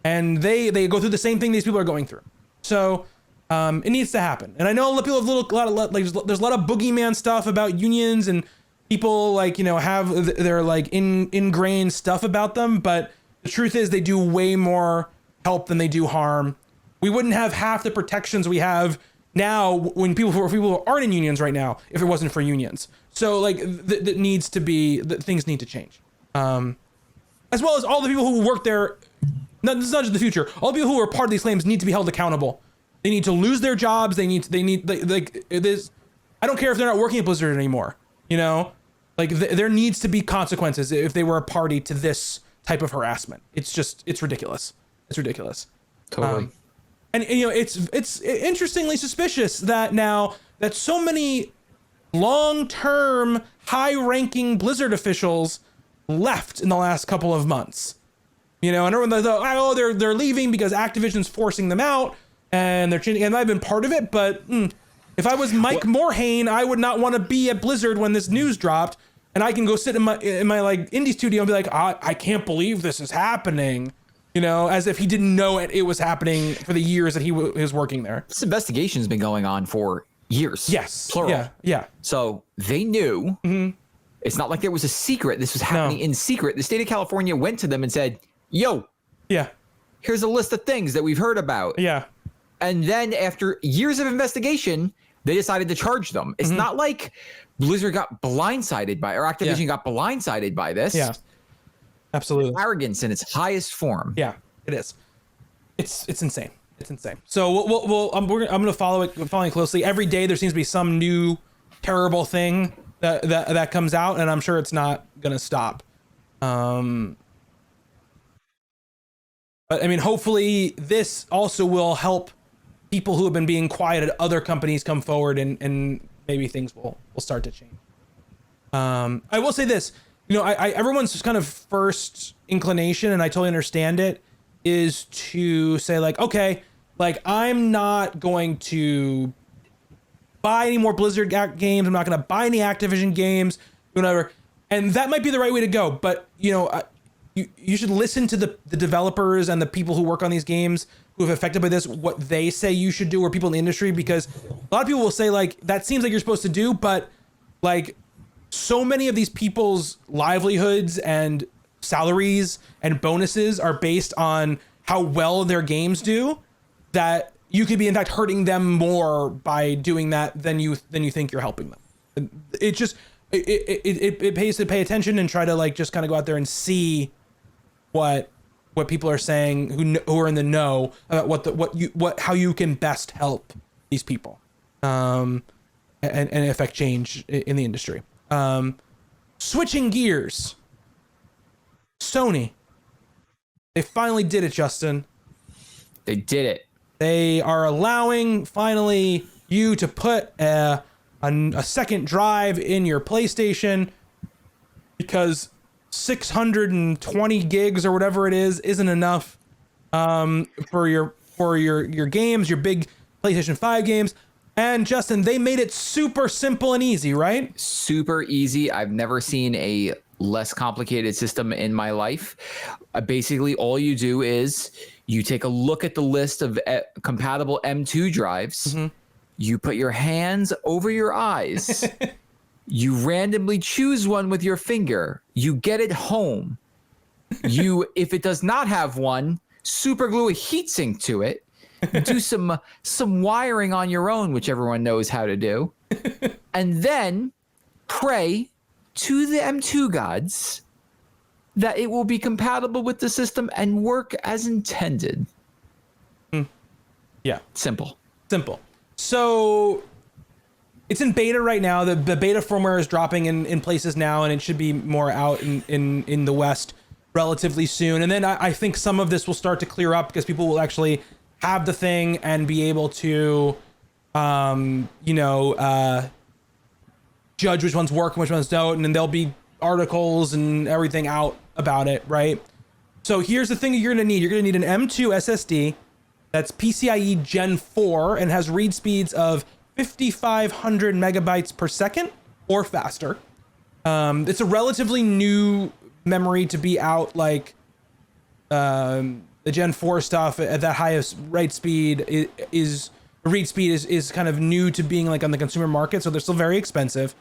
and they go through the same thing these people are going through. So it needs to happen. And I know a lot of people have there's a lot of boogeyman stuff about unions, and people have their ingrained stuff about them, but the truth is they do way more help than they do harm. We wouldn't have half the protections we have now when people who aren't in unions right now if it wasn't for unions. So that needs to be, things need to change. As well as all the people who work there. This is not just the future. All the people who are part of these claims need to be held accountable. They need to lose their jobs. They need I don't care if they're not working at Blizzard anymore. Like there needs to be consequences if they were a party to this type of harassment. It's ridiculous. It's ridiculous. Totally. And it's interestingly suspicious that now that so many long-term, high-ranking Blizzard officials left in the last couple of months. And everyone thought, they're leaving because Activision's forcing them out, and they're changing. And I've been part of it, but if I was Mike Morhaime, I would not want to be at Blizzard when this news dropped, and I can go sit in my like indie studio and be like, I can't believe this is happening. As if he didn't know it was happening for the years that he was working there. This investigation's been going on for years. Yes. Plural. Yeah. So they knew. Mm-hmm. It's not like there was a secret. This was happening in secret. The state of California went to them and said, yo, here's a list of things that we've heard about. Yeah. And then after years of investigation, they decided to charge them. It's not like Blizzard got blindsided or Activision got blindsided by this. Yeah. Absolutely. Arrogance in its highest form. Yeah, it is. It's insane. It's insane. So I'm going to following closely. Every day there seems to be some new terrible thing that comes out, and I'm sure it's not going to stop. But I mean, hopefully this also will help people who have been being quiet at other companies come forward, and maybe things will start to change. I will say this. Everyone's kind of first inclination, and I totally understand it, is to say like, okay, like I'm not going to buy any more Blizzard games. I'm not going to buy any Activision games, whatever. And that might be the right way to go. But, you should listen to the developers and the people who work on these games who have affected by this, what they say you should do, or people in the industry, because a lot of people will say like, that seems like you're supposed to do, but like, so many of these people's livelihoods and salaries and bonuses are based on how well their games do, that you could be in fact hurting them more by doing that than you think you're helping them. It just it pays to pay attention and try to like just kind of go out there and see what people are saying who are in the know about how you can best help these people and affect change in the industry. Switching gears, Sony, they finally did it, Justin. They did it. They are allowing finally you to put a second drive in your PlayStation, because 620 gigs or whatever it is isn't enough for your games, your big PlayStation 5 games. And Justin, they made it super simple and easy, right? Super easy. I've never seen a less complicated system in my life. Basically, all you do is you take a look at the list of compatible M2 drives. Mm-hmm. You put your hands over your eyes. You randomly choose one with your finger. You get it home. If it does not have one, super glue a heatsink to it. Do some wiring on your own, which everyone knows how to do, and then pray to the M2 gods that it will be compatible with the system and work as intended. Yeah. Simple. So it's in beta right now. The beta firmware is dropping in places now, and it should be more out in the West relatively soon. And then I think some of this will start to clear up because people will actually have the thing and be able to, judge which ones work and which ones don't. And then there'll be articles and everything out about it, right? So here's the thing you're going to need. You're going to need an M2 SSD that's PCIe Gen 4 and has read speeds of 5,500 megabytes per second or faster. It's a relatively new memory to be out, like the Gen 4 stuff at that highest read speed is kind of new to being like on the consumer market, so they're still very expensive.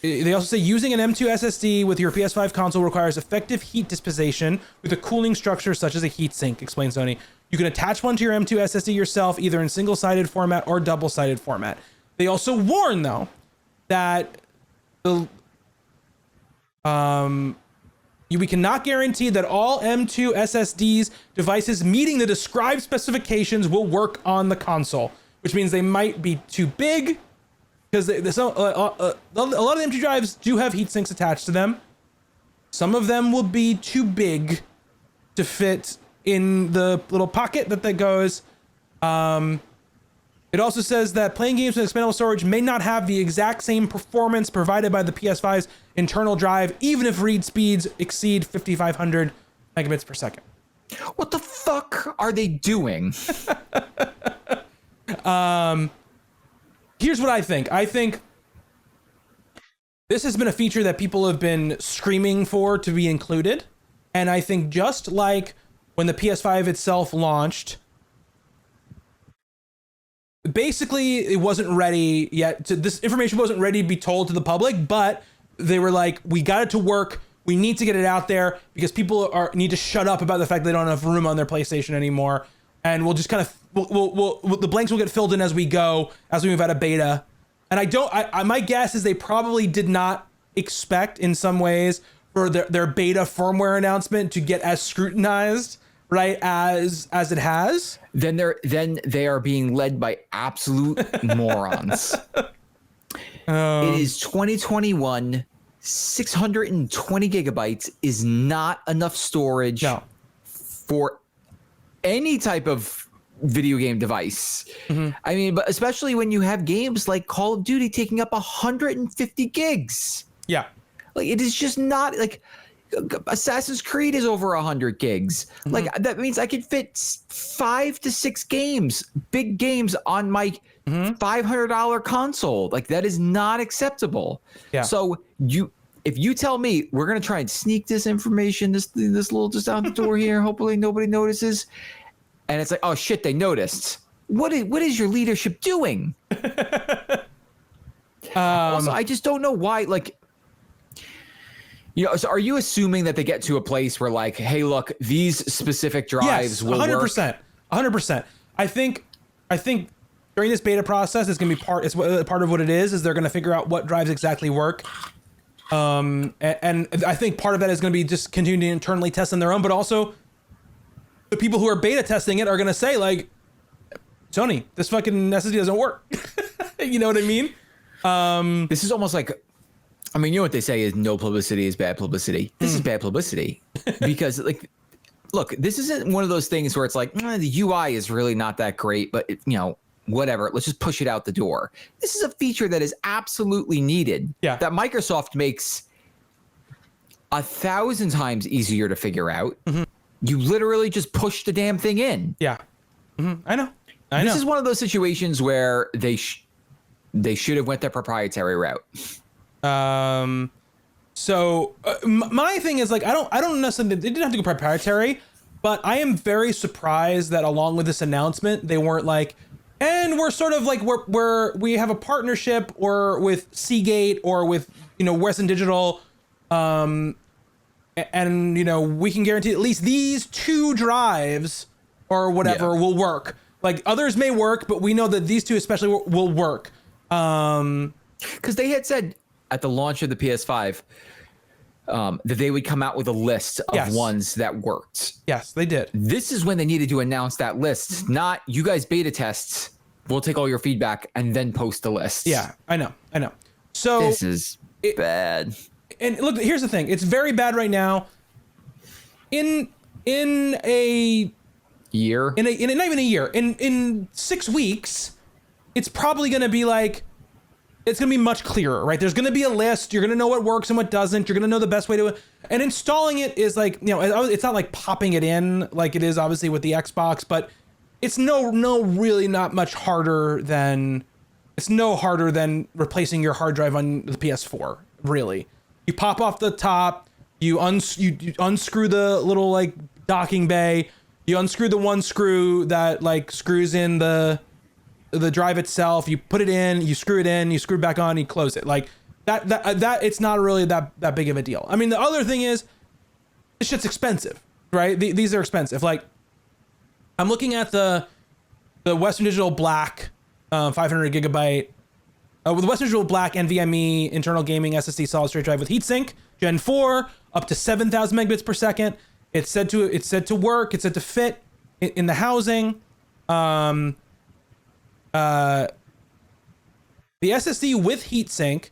They also say using an M2 SSD with your PS5 console requires effective heat dissipation with a cooling structure such as a heatsink, explains Sony. You can attach one to your M2 SSD yourself, either in single-sided format or double-sided format. They also warn, though, that we cannot guarantee that all M2 SSDs devices meeting the described specifications will work on the console, which means they might be too big, because a lot of the empty drives do have heat sinks attached to them. Some of them will be too big to fit in the little pocket that goes. It also says that playing games with expandable storage may not have the exact same performance provided by the PS5's internal drive, even if read speeds exceed 5,500 megabits per second. What the fuck are they doing? Here's what I think. I think this has been a feature that people have been screaming for to be included. And I think just like when the PS5 itself launched, basically it wasn't ready yet. This information wasn't ready to be told to the public, but they were like, we got it to work. We need to get it out there because people need to shut up about the fact they don't have room on their PlayStation anymore. And we'll just kind of, the blanks will get filled in as we go, as we move out of beta. And my guess is they probably did not expect in some ways for their beta firmware announcement to get as scrutinized, right, as it has. Then they are being led by absolute morons. It is 2021. 620 gigabytes is not enough storage for any type of video game device. I mean, but especially when you have games like Call of Duty taking up 150 gigs. Yeah. Like, it is just not like Assassin's Creed is over 100 gigs. Like, that means I could fit 5 to 6 games, big games on my $500 console. Like, that is not acceptable. Yeah. So if you tell me we're going to try and sneak this information, this little just out the door here, hopefully nobody notices. And it's like, oh shit, they noticed. What is your leadership doing? Also, I just don't know why, like, so are you assuming that they get to a place where, like, hey, look, these specific drives will 100%, work? 100%. I think during this beta process, it's going to be part of what it is they're going to figure out what drives exactly work. And I think part of that is going to be just continuing to internally test on their own, but also the people who are beta testing it are going to say, like, Sony, this fucking SSD doesn't work. You know what I mean? This is almost like, I mean, you know what they say is no publicity is bad publicity. This is bad publicity because, like, look, this isn't one of those things where it's like, the UI is really not that great, but whatever, let's just push it out the door. This is a feature that is absolutely needed. Yeah. That Microsoft makes 1,000 times easier to figure out. You literally just push the damn thing in. Yeah. I know. This is one of those situations where they should have went the proprietary route. So my thing is, like, I don't necessarily, they didn't have to go proprietary, but I am very surprised that along with this announcement, they weren't like, and we're sort of like, we have a partnership or with Seagate or with, Western Digital, and we can guarantee at least these 2 drives or whatever will work. Like, others may work, but we know that these 2 especially will work. Because they had said at the launch of the PS5 that they would come out with a list of ones that worked. Yes, they did. This is when they needed to announce that list, not you guys beta tests. We'll take all your feedback and then post the list. Yeah, I know. So this is bad. And look, here's the thing. It's very bad right now. In a year? Not even a year. In 6 weeks, it's probably going to be like, it's going to be much clearer, right? There's going to be a list. You're going to know what works and what doesn't. You're going to know the best way to, and installing it is like, it's not like popping it in like it is obviously with the Xbox, but it's really not much harder than, it's no harder than replacing your hard drive on the PS4, really. You pop off the top, you unscrew the little, like, docking bay, you unscrew the one screw that, like, screws in the drive itself, you put it in, you screw it in, you screw it back on, you close it. Like, that it's not really that big of a deal. I mean, the other thing is, this shit's expensive, right? These are expensive. Like, I'm looking at the Western Digital Black 500 gigabyte with the Western Digital Black NVMe internal gaming SSD solid state drive with heatsink Gen 4 up to 7,000 megabits per second. It's said to work. It's said to fit in the housing. The SSD with heatsink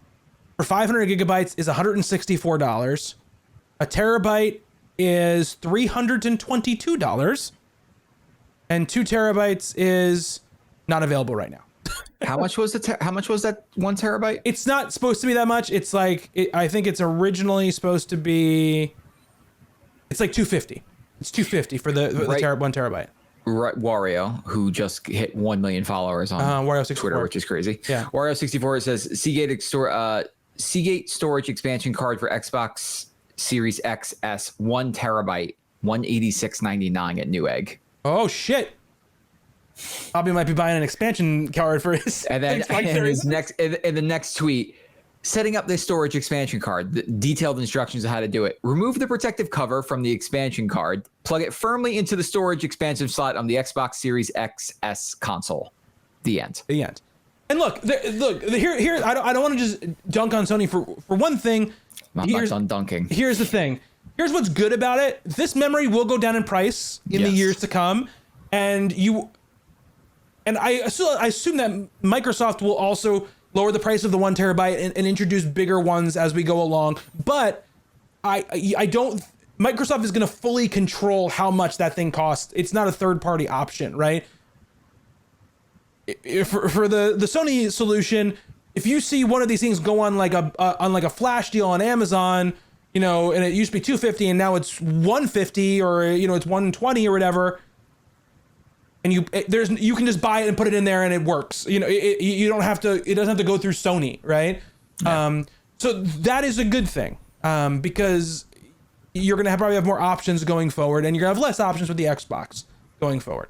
for 500 gigabytes is $164. A terabyte is $322. And 2 terabytes is not available right now. How much was how much was that 1 terabyte? It's not supposed to be that much. It's like, I think it's originally supposed to be, it's like $250. It's $250 for the 1 terabyte. Right, Wario, who just hit 1 million followers on Twitter, which is crazy. Yeah. Wario64 says Seagate storage expansion card for Xbox Series XS 1 terabyte, $186.99 at Newegg. Oh shit! Bobby might be buying an expansion card for his. And then in the next tweet, setting up this storage expansion card, the detailed instructions on how to do it. Remove the protective cover from the expansion card. Plug it firmly into the storage expansion slot on the Xbox Series XS console. The end. The end. And look, here. I don't want to just dunk on Sony for one thing. I'm not done dunking. Here's the thing. Here's what's good about it. This memory will go down in price in the years to come, and I assume that Microsoft will also lower the price of the 1 terabyte and introduce bigger ones as we go along. But I don't. Microsoft is going to fully control how much that thing costs. It's not a third-party option, right? For the Sony solution, if you see one of these things go on like a flash deal on Amazon, and it used to be $250 and now it's $150 or it's $120 or whatever, and you can just buy it and put it in there and it works. You don't have to. It doesn't have to go through Sony, right? Yeah. So that is a good thing because you're gonna probably have more options going forward, and you're gonna have less options with the Xbox going forward.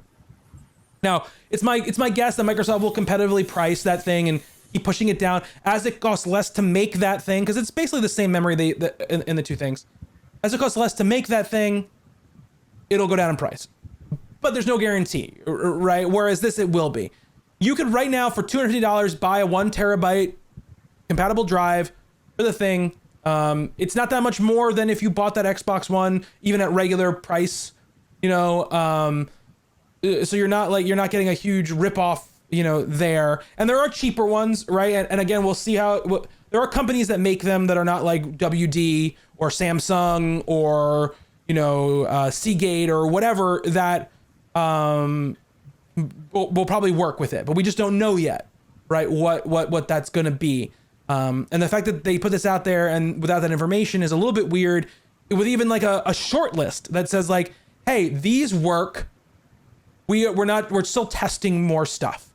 Now, it's my guess that Microsoft will competitively price that thing and keep pushing it down as it costs less to make that thing, because it's basically the same memory in the two things. As it costs less to make that thing, it'll go down in price. But there's no guarantee, right? Whereas this, it will be. You could right now for $250 buy a 1 terabyte compatible drive for the thing. It's not that much more than if you bought that Xbox One, even at regular price, so you're not getting a huge ripoff, there. And there are cheaper ones, right? And again, we'll see how there are companies that make them that are not like WD or Samsung or Seagate or whatever that will probably work with it, but we just don't know yet, right? What that's going to be. And the fact that they put this out there and without that information is a little bit weird, with even like a short list that says like, hey, these work. We're still testing more stuff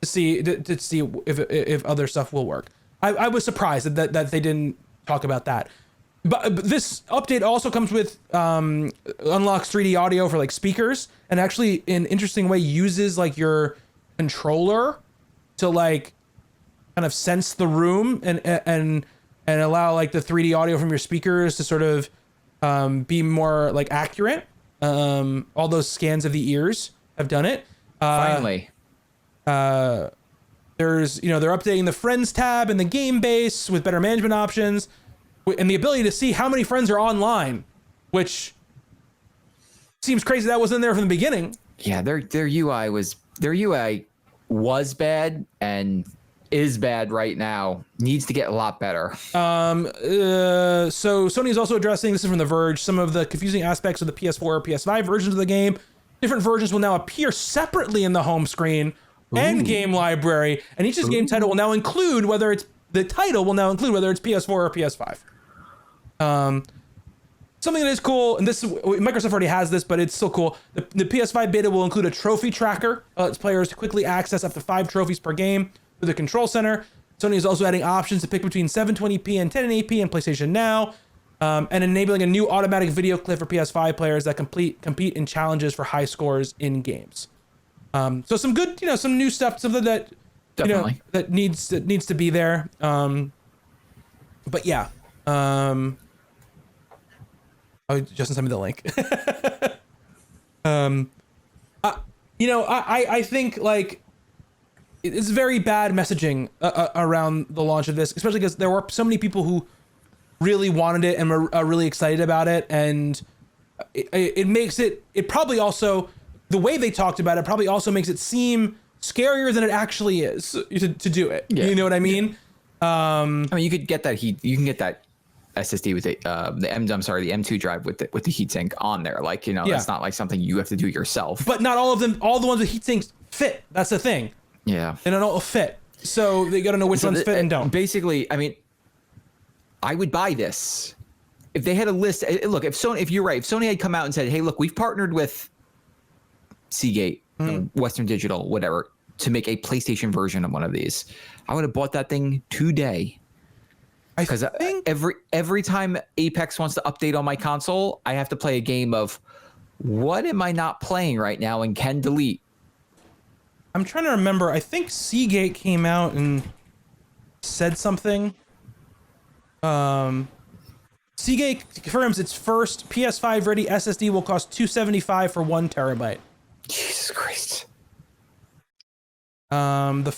to see if other stuff will work. I was surprised that they didn't talk about that. But this update also comes with unlocks 3D audio for like speakers, and actually in an interesting way uses like your controller to like kind of sense the room and allow like the 3D audio from your speakers to sort of be more like accurate. All those scans of the ears have done it. Finally. There's, they're updating the friends tab in the game base with better management options and the ability to see how many friends are online, which seems crazy that wasn't there from the beginning. Yeah, their UI was bad and is bad right now. Needs to get a lot better. So Sony is also addressing, this is from The Verge, some of the confusing aspects of the PS4 or PS5 versions of the game. Different versions will now appear separately in the home screen and game library, and each game title will now include whether it's PS4 or PS5. Something that is cool, and this Microsoft already has this, but it's still cool. The PS5 beta will include a trophy tracker, allows players to quickly access up to 5 trophies per game through the control center. Sony is also adding options to pick between 720p and 1080p in PlayStation Now. And enabling a new automatic video clip for PS5 players that compete in challenges for high scores in games. So some good, some new stuff, something that definitely that needs to be there. But yeah, Justin sent me the link. I think like it's very bad messaging around the launch of this, especially because there were so many people who really wanted it and were really excited about it, and it makes it probably also, the way they talked about it probably also makes it seem scarier than it actually is to do it. You know what I mean? I mean, you could get that you can get that SSD with the M2 drive with the heatsink on there. Like, it's not like something you have to do yourself. But not all of them, all the ones with heatsinks fit. That's the thing. Yeah. They don't all fit. So they got to know which ones fit and don't. Basically, I mean, I would buy this if they had a list. Look, if you're right, if Sony had come out and said, hey, look, we've partnered with Seagate, Western Digital, whatever, to make a PlayStation version of one of these, I would have bought that thing today. Because every time Apex wants to update on my console, I have to play a game of what am I not playing right now and can delete. I'm trying to remember. I think Seagate came out and said something. Seagate confirms its first PS5 ready SSD will cost $275 for 1 terabyte. Jesus Christ. The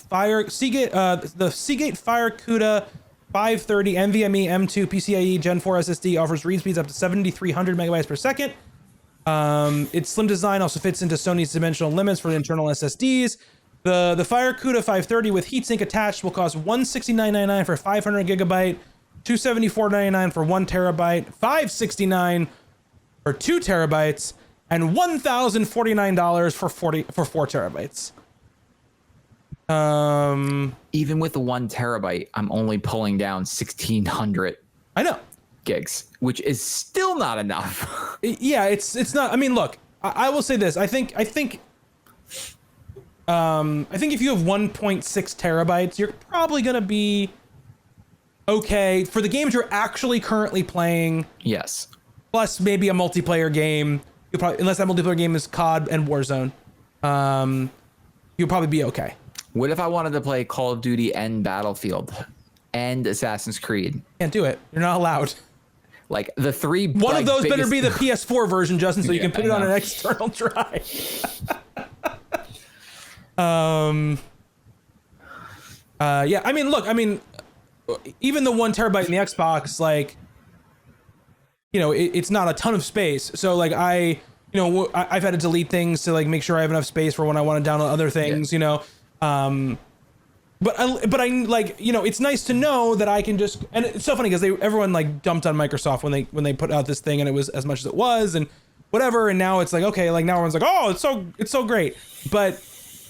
Seagate FireCuda 530 NVMe M2 PCIe Gen 4 SSD offers read speeds up to 7,300 megabytes per second. Its slim design also fits into Sony's dimensional limits for the internal SSDs. The FireCuda 530 with heatsink attached will cost $169.99 for 500 gigabyte, $274.99 for 1 terabyte, $569 for 2 terabytes, and $1,049 for 4 terabytes. Even with the 1 terabyte, I'm only pulling down 1,600. I know. Gigs, which is still not enough. Yeah, it's not. I mean, look, I will say this. I think if you have 1.6 terabytes, you're probably gonna be okay for the games you're actually currently playing. Yes. Plus maybe a multiplayer game. You'll probably, unless that multiplayer game is COD and Warzone, you'll probably be okay. What if I wanted to play Call of Duty and Battlefield and Assassin's Creed? Can't do it. You're not allowed. Like the three. One of those better be the PS4 version, Justin, so you can put it on an external drive. Yeah. I mean, look. I mean, even the 1 terabyte in the Xbox, like, it's not a ton of space. So like I've had to delete things to like make sure I have enough space for when I want to download other things. But I like, it's nice to know that I can just, and it's so funny because everyone like dumped on Microsoft when they put out this thing and it was as much as it was and whatever. And now it's like, okay, like now everyone's like, oh, it's so great. But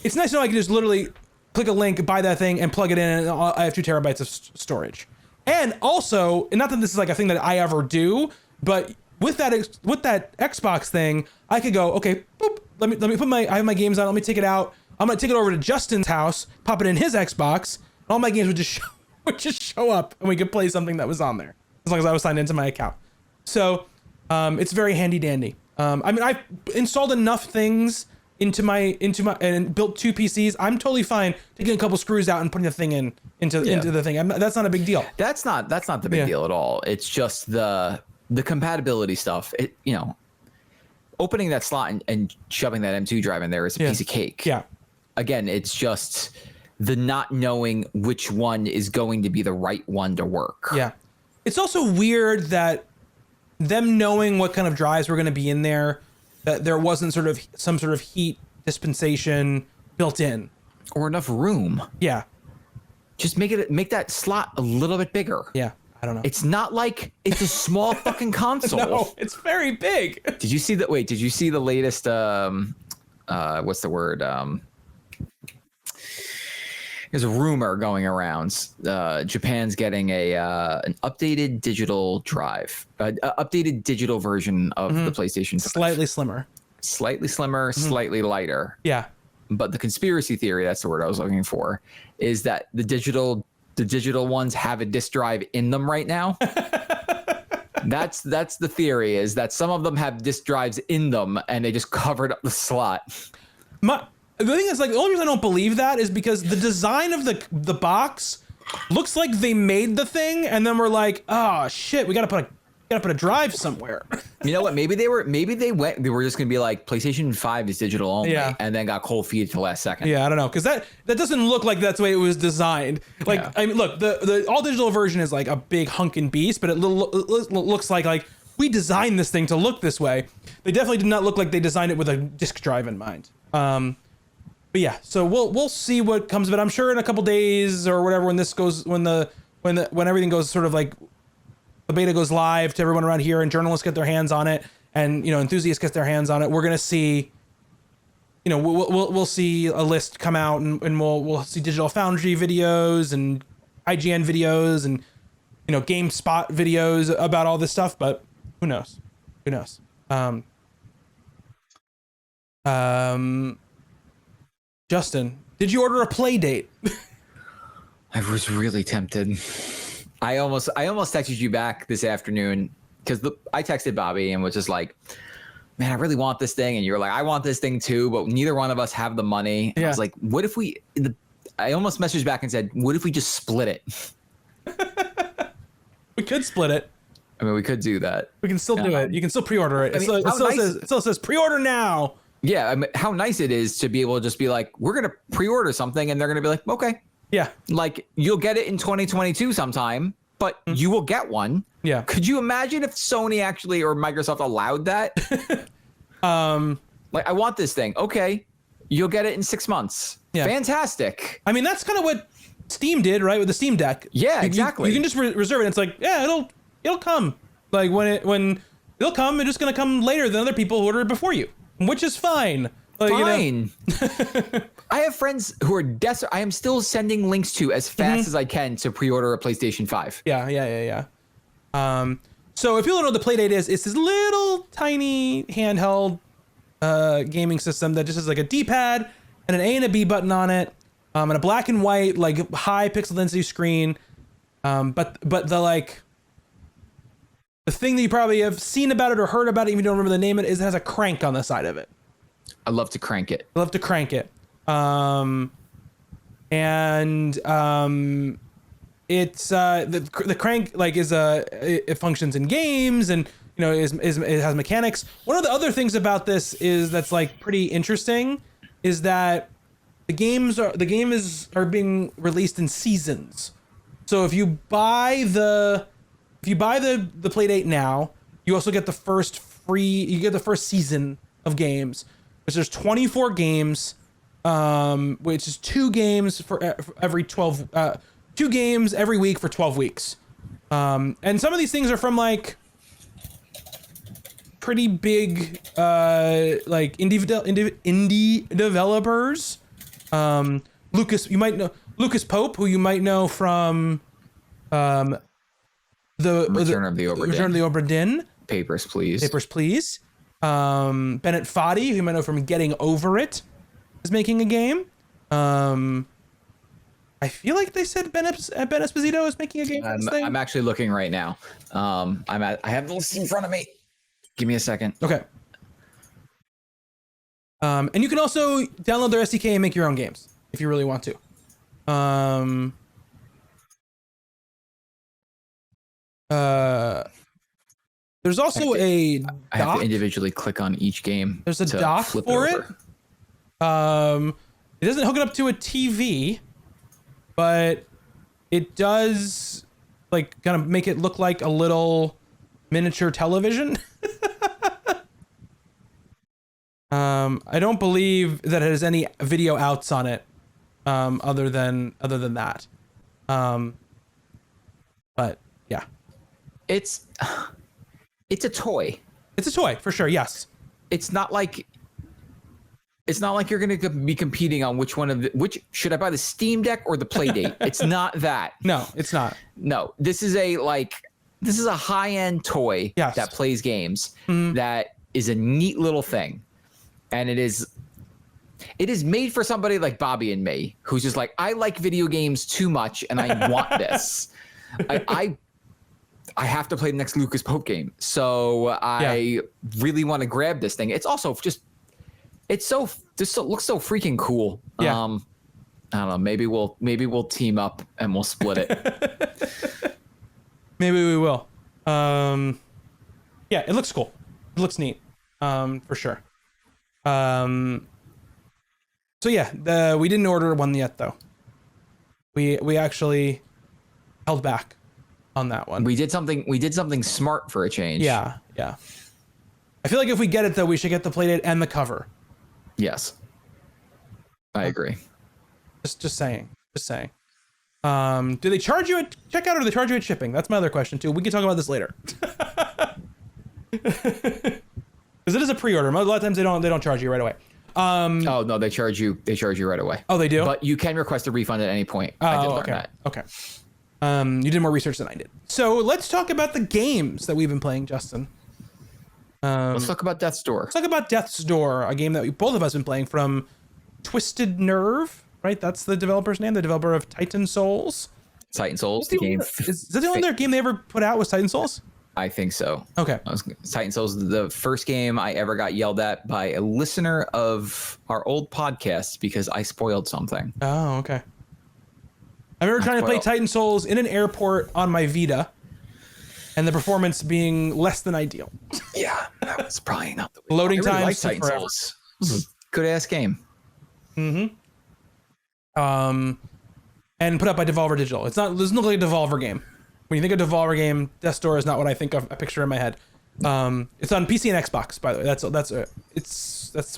it's nice to know I can just literally click a link, buy that thing and plug it in and I have 2 terabytes of storage. And also, and not that this is like a thing that I ever do, but with that Xbox thing, I could go, okay, boop, let me put I have my games on, let me take it out. I'm gonna take it over to Justin's house, pop it in his Xbox, and all my games would just show up, and we could play something that was on there as long as I was signed into my account. So it's very handy dandy. I mean, I've installed enough things into my and built 2 PCs. I'm totally fine taking a couple screws out and putting the thing into the thing. That's not a big deal. That's not the big deal at all. It's just the compatibility stuff. Opening that slot and shoving that M2 drive in there is a piece of cake. Yeah. Again, it's just the not knowing which one is going to be the right one to work. Yeah. It's also weird that them knowing what kind of drives were going to be in there, that there wasn't some sort of heat dispensation built in. Or enough room. Yeah. Just make that slot a little bit bigger. Yeah. I don't know. It's not like it's a small fucking console. No, it's very big. Did you see the latest what's the word? There's a rumor going around. Japan's getting an updated digital drive, updated digital version of the PlayStation 5. Slightly slimmer, slightly lighter. Yeah. But the conspiracy theory, that's the word I was looking for, is that the digital ones have a disk drive in them right now. That's the theory, is that some of them have disk drives in them and they just covered up the slot. The thing is, like, the only reason I don't believe that is because the design of the box looks like they made the thing and then we're like, oh shit, we gotta put a drive somewhere. You know what? Maybe they were just gonna be like, PlayStation 5 is digital only, and then got cold feet at the last second. Yeah, I don't know, because that doesn't look like that's the way it was designed. Like, I mean, look, the all digital version is like a big hunkin' beast, but it looks like we designed this thing to look this way. They definitely did not look like they designed it with a disk drive in mind. But yeah, so we'll see what comes of it. I'm sure in a couple days or whatever, when everything goes sort of like the beta goes live to everyone around here and journalists get their hands on it and enthusiasts get their hands on it, we're gonna see. We'll see a list come out and we'll see Digital Foundry videos and IGN videos and GameSpot videos about all this stuff, but who knows? Justin, did you order a play date? I was really tempted. I almost texted you back this afternoon because I texted Bobby and was just like, man, I really want this thing. And you were like, I want this thing too, but neither one of us have the money. And I was like, what if I almost messaged back and said, what if we just split it? We could split it. I mean, we could do that. We can still do it. You can still pre-order it. It still says pre-order now. Yeah. I mean, how nice it is to be able to just be like, we're going to pre-order something. And they're going to be like, okay. Yeah. Like you'll get it in 2022 sometime, but you will get one. Yeah. Could you imagine if Sony actually or Microsoft allowed that? Like, I want this thing. Okay. You'll get it in 6 months. Yeah. Fantastic. I mean, that's kind of what Steam did, right? With the Steam Deck. Yeah, exactly. You can just reserve it. It's like, yeah, it'll come. Like when it'll come, it's just going to come later than other people who ordered it before you, which is fine. Like, fine. I have friends who are desperate. I am still sending links to as fast as I can to pre-order a PlayStation 5. Yeah. So if you don't know what the Playdate is, it's this little tiny handheld gaming system that just has like a D-pad and an A and a B button on it, and a black and white like high pixel density screen. But the thing that you probably have seen about it or heard about it, even if you don't remember the name of it, is it has a crank on the side of it. I love to crank it. It's the crank it functions in games and it has mechanics. One of the other things about this is that's like pretty interesting is that the games are being released in seasons. So if you buy the Playdate now, you also get the first season of games. Which there's 24 games, which is 2 games for every 12, 2 games every week for 12 weeks. And some of these things are from like pretty big, like indie developers. You might know Lucas Pope, who you might know from the Return of the Obra Dinn. Papers, Please. Bennett Foddy, who you might know from Getting Over It, is making a game. I feel like they said Ben Esposito is making a game for this thing. I'm actually looking right now. I have the list in front of me. Give me a second. Okay. And you can also download their SDK and make your own games if you really want to. There's also a dock. I have to individually click on each game. There's a dock for it. It doesn't hook it up to a TV, but it does like kind of make it look like a little miniature television. I don't believe that it has any video outs on it, other than that. But yeah, it's a toy. It's a toy for sure. Yes. It's not like you're going to be competing on which should I buy the Steam Deck or the Playdate? It's not that. No, it's not. No, this is a high-end toy that plays games. That is a neat little thing. And it is made for somebody like Bobby and me, who's just like, I like video games too much and I want this. I have to play the next Lucas Pope game. So I really want to grab this thing. It's also just, looks so freaking cool. Yeah. I don't know. Maybe we'll team up and we'll split it. Maybe we will. Yeah, it looks cool. It looks neat. For sure. So yeah, we didn't order one yet though. We actually held back on that one. We did something smart for a change. Yeah. I feel like if we get it though, we should get the Playdate and the cover. Yes. I agree. Just saying. Do they charge you at checkout or do they charge you at shipping? That's my other question too. We can talk about this later. Because it is a pre-order. A lot of times they don't charge you right away. Oh no, they charge you right away. Oh, they do? But you can request a refund at any point. I did learn that. Okay. You did more research than I did. So let's talk about the games that we've been playing, Justin. Let's talk about Death's Door. Let's talk about Death's Door, a game that both of us have been playing from Twisted Nerve, right? That's the developer's name, the developer of Titan Souls. Titan Souls, the game. Is that the only other game they ever put out was Titan Souls? I think so. Okay. Titan Souls, the first game I ever got yelled at by a listener of our old podcast because I spoiled something. Oh, okay. I remember trying to play Titan Souls in an airport on my Vita, and the performance being less than ideal. Yeah, that was probably not the way. Loading really times Titan forever. Souls. This is a good ass game. And put out by Devolver Digital. It doesn't look like a Devolver game. When you think of Devolver game, Death's Door is not what I think of. I picture in my head. It's on PC and Xbox, by the way. That's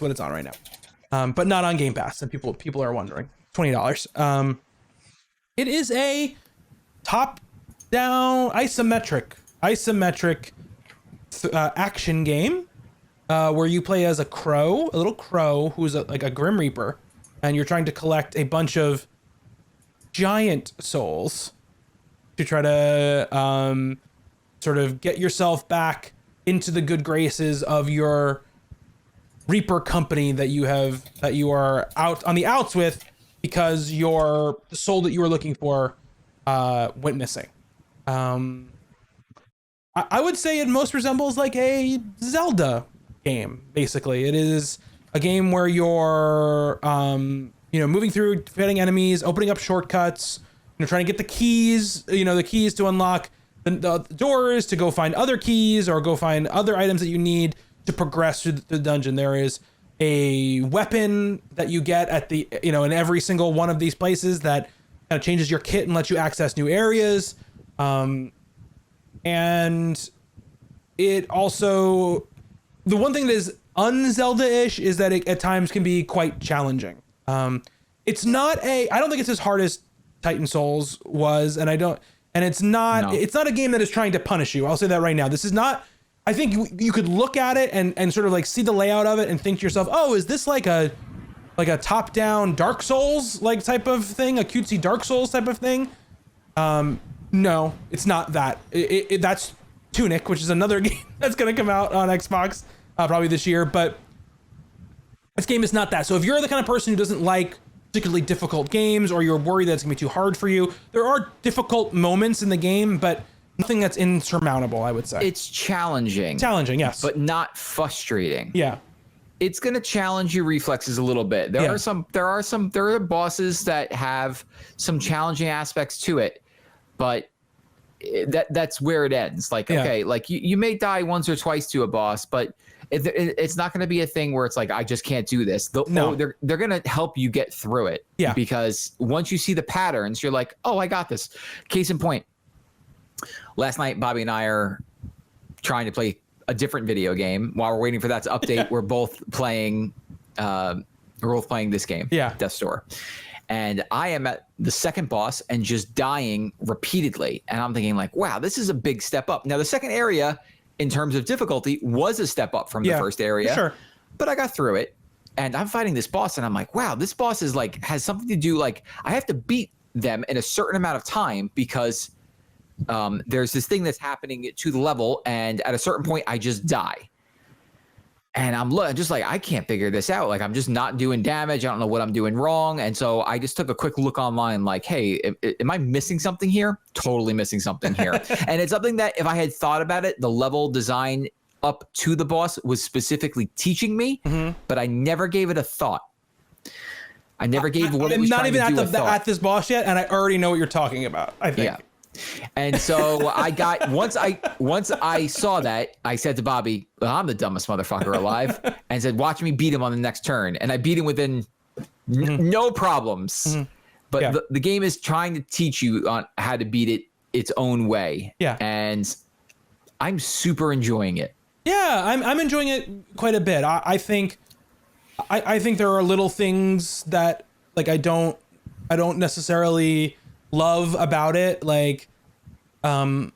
what it's on right now. But not on Game Pass. And people are wondering. $20. It is a top-down isometric action game where you play as a little crow who's like a Grim Reaper, and you're trying to collect a bunch of giant souls to try to sort of get yourself back into the good graces of your Reaper company that you are out on the outs with because the soul that you were looking for went missing. I would say it most resembles like a Zelda game. Basically, it is a game where you're moving through, fighting enemies, opening up shortcuts, trying to get the keys, the keys to unlock the doors, to go find other keys or go find other items that you need to progress through the dungeon. There is a weapon that you get at in every single one of these places that kind of changes your kit and lets you access new areas. And it also, the one thing that is un-Zelda-ish is that it at times can be quite challenging. It's not I don't think it's as hard as Titan Souls was, it's not a game that is trying to punish you. I'll say that right now. This is not, I think you could look at it and sort of like see the layout of it and think to yourself, oh, is this like a top-down Dark Souls like type of thing, a cutesy Dark Souls type of thing? No, it's not that. That's Tunic, which is another game that's going to come out on Xbox probably this year, but this game is not that. So if you're the kind of person who doesn't like particularly difficult games, or you're worried that it's gonna be too hard for you, there are difficult moments in the game, but nothing that's insurmountable, I would say. It's challenging. Challenging, yes. But not frustrating. Yeah. It's gonna challenge your reflexes a little bit. There are bosses that have some challenging aspects to it, but that's where it ends. Like, okay, like you may die once or twice to a boss, but it's not going to be a thing where it's like, I just can't do this. They're going to help you get through it. Yeah. Because once you see the patterns, you're like, oh, I got this. Case in point, last night, Bobby and I are trying to play a different video game. While we're waiting for that to update, we're both playing this game, Death's Door. And I am at the second boss and just dying repeatedly. And I'm thinking like, wow, this is a big step up. Now, the second area, in terms of difficulty, was a step up from the first area. Sure. But I got through it, and I'm fighting this boss, and I'm like, wow, this boss is like, has something to do, like, I have to beat them in a certain amount of time because there's this thing that's happening to the level, and at a certain point, I just die. And I'm just like, I can't figure this out. Like, I'm just not doing damage. I don't know what I'm doing wrong. And so I just took a quick look online, like, hey, am I missing something here? Totally missing something here. And it's something that if I had thought about it, the level design up to the boss was specifically teaching me, but I never gave it a thought. I never gave what it was trying to do a thought. I'm not even at this boss yet, and I already know what you're talking about, I think. Yeah. And so I got once I saw that, I said to Bobby, well, I'm the dumbest motherfucker alive, and said, watch me beat him on the next turn. And I beat him within no problems. But the game is trying to teach you on how to beat it its own way. Yeah. And I'm super enjoying it. Yeah, I'm enjoying it quite a bit. I think there are little things that Like I don't necessarily love about it. Like, there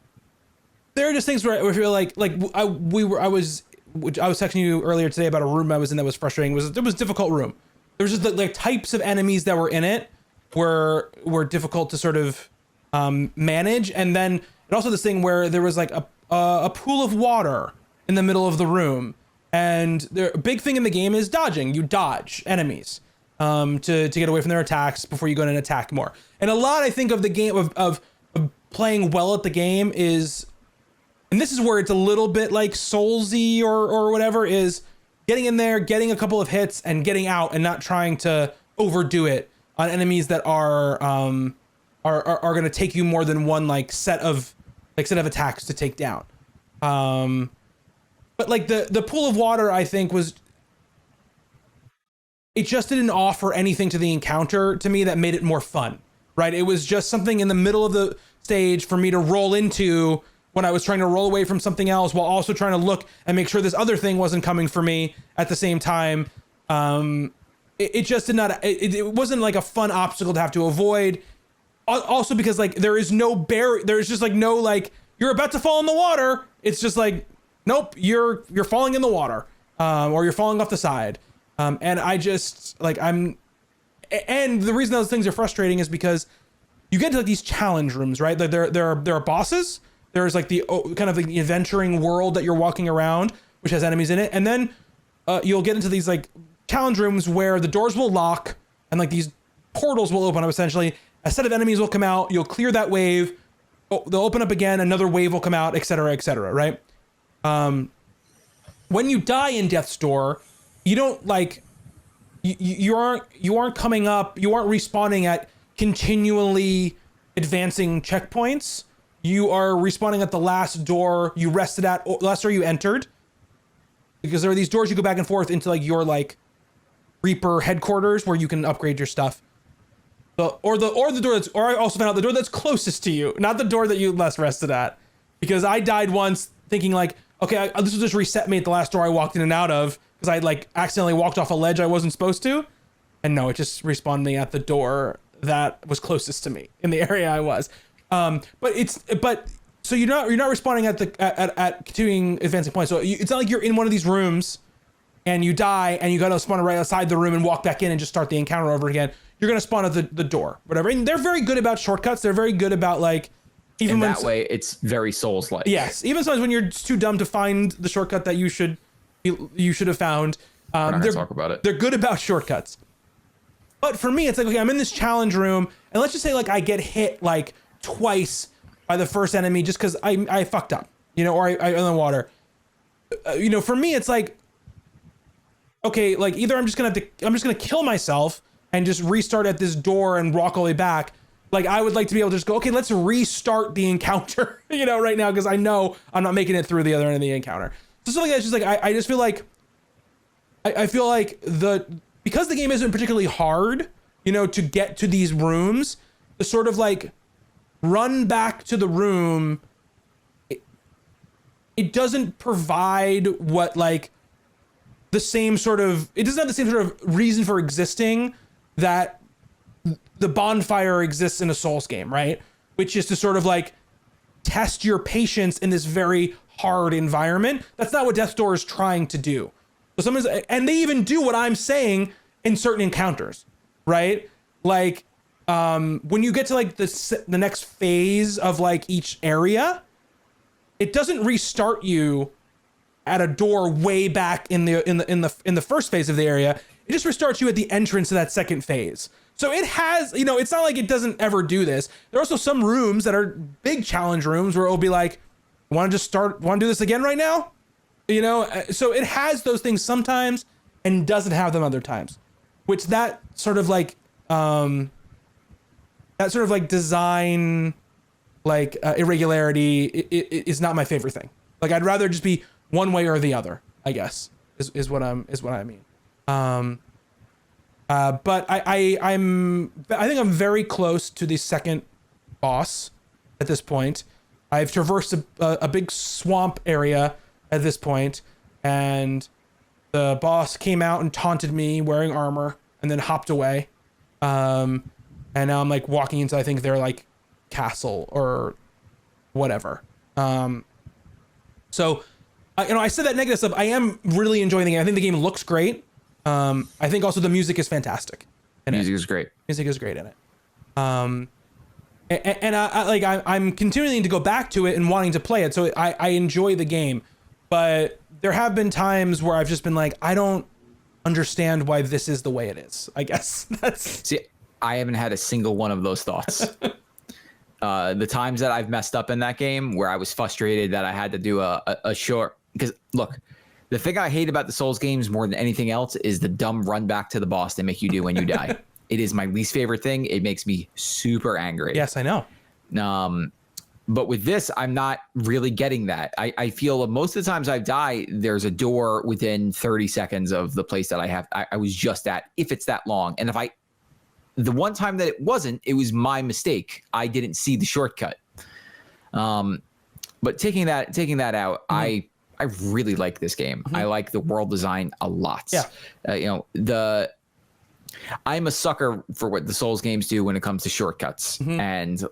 are just things where I feel like I was texting you earlier today about a room I was in that was frustrating. It was a difficult room. There was just the types of enemies that were in it were difficult to sort of manage, and then also this thing where there was like a pool of water in the middle of the room, and the big thing in the game is dodging. You dodge enemies to get away from their attacks before you go in and attack more. And a lot I think of the game of playing well at the game is, and this is where it's a little bit like Soulsy or whatever, is getting in there, getting a couple of hits, and getting out, and not trying to overdo it on enemies that are going to take you more than one set of attacks to take down. But like the pool of water, I think it just didn't offer anything to the encounter to me that made it more fun, right? It was just something in the middle of the stage for me to roll into when I was trying to roll away from something else, while also trying to look and make sure this other thing wasn't coming for me at the same time. It just did not, it wasn't like a fun obstacle to have to avoid. Also because there is no there's just no you're about to fall in the water. It's just nope, you're falling in the water, or you're falling off the side. And I just and the reason those things are frustrating is because you get to these challenge rooms, right? Like there are bosses. There's the kind of the adventuring world that you're walking around, which has enemies in it. And then you'll get into these challenge rooms where the doors will lock and these portals will open up. Essentially, a set of enemies will come out. You'll clear that wave. They'll open up again. Another wave will come out, et cetera, right? When you die in Death's Door, you don't you aren't coming up. You aren't respawning at continually advancing checkpoints. You are respawning at the last door you rested at, or last door you entered, because there are these doors you go back and forth into your Reaper headquarters where you can upgrade your stuff. Or the door that's, or I also found out the door that's closest to you, not the door that you last rested at, because I died once thinking okay, this will just reset me at the last door I walked in and out of, because I accidentally walked off a ledge I wasn't supposed to, and no, it just respawned me at the door that was closest to me in the area I was. So you're not responding at continuing advancing points. So it's not like you're in one of these rooms and you die and you got to spawn right outside the room and walk back in and just start the encounter over again. You're going to spawn at the door, whatever. And they're very good about shortcuts. They're very good about even in when that way, it's very Souls-like. Yes, even sometimes when you're too dumb to find the shortcut that you should have found. We're not gonna talk about it. They're good about shortcuts. But for me, it's okay, I'm in this challenge room, and let's just say I get hit twice by the first enemy just because I fucked up, or I in the water. For me, it's okay, either I'm just gonna kill myself and just restart at this door and walk all the way back. I would like to be able to just go, okay, let's restart the encounter, right now, because I know I'm not making it through the other end of the encounter. So something that's just I just feel I feel because the game isn't particularly hard, to get to these rooms, the sort of run back to the room, it doesn't provide what the same sort of, it doesn't have the same sort of reason for existing that the bonfire exists in a Souls game, right? Which is to sort of test your patience in this very hard environment. That's not what Death's Door is trying to do. So and they even do what I'm saying in certain encounters, right? When you get to the next phase of each area, it doesn't restart you at a door way back in the first phase of the area. It just restarts you at the entrance to that second phase. So it has, it's not like it doesn't ever do this. There are also some rooms that are big challenge rooms where it'll be want to do this again right now? So it has those things sometimes and doesn't have them other times, which that sort of design, irregularity is not my favorite thing. I'd rather just be one way or the other, I guess, is what I mean. But I think I'm very close to the second boss at this point. I've traversed a big swamp area at this point, and the boss came out and taunted me wearing armor and then hopped away. And now I'm like walking into, I think their like castle or whatever. So I said that negative stuff. I am really enjoying the game. I think the game looks great. I think also the music is fantastic. Music is great. Music is great in it. And I'm continuing to go back to it and wanting to play it. So I enjoy the game, but there have been times where I've just been like, I don't understand why this is the way it is. I guess See, I haven't had a single one of those thoughts. The times that I've messed up in that game where I was frustrated that I had to do a short, because look, the thing I hate about the Souls games more than anything else is the dumb run back to the boss they make you do when you die. It is my least favorite thing. It makes me super angry. Yes, I know. But with this, I'm not really getting that. I feel most of the times I die, there's a door within 30 seconds of the place that I was just at, if it's that long. And the one time that it wasn't, it was my mistake. I didn't see the shortcut. But taking that out, I really like this game. I like the world design a lot. Yeah. I'm a sucker for what the Souls games do when it comes to shortcuts and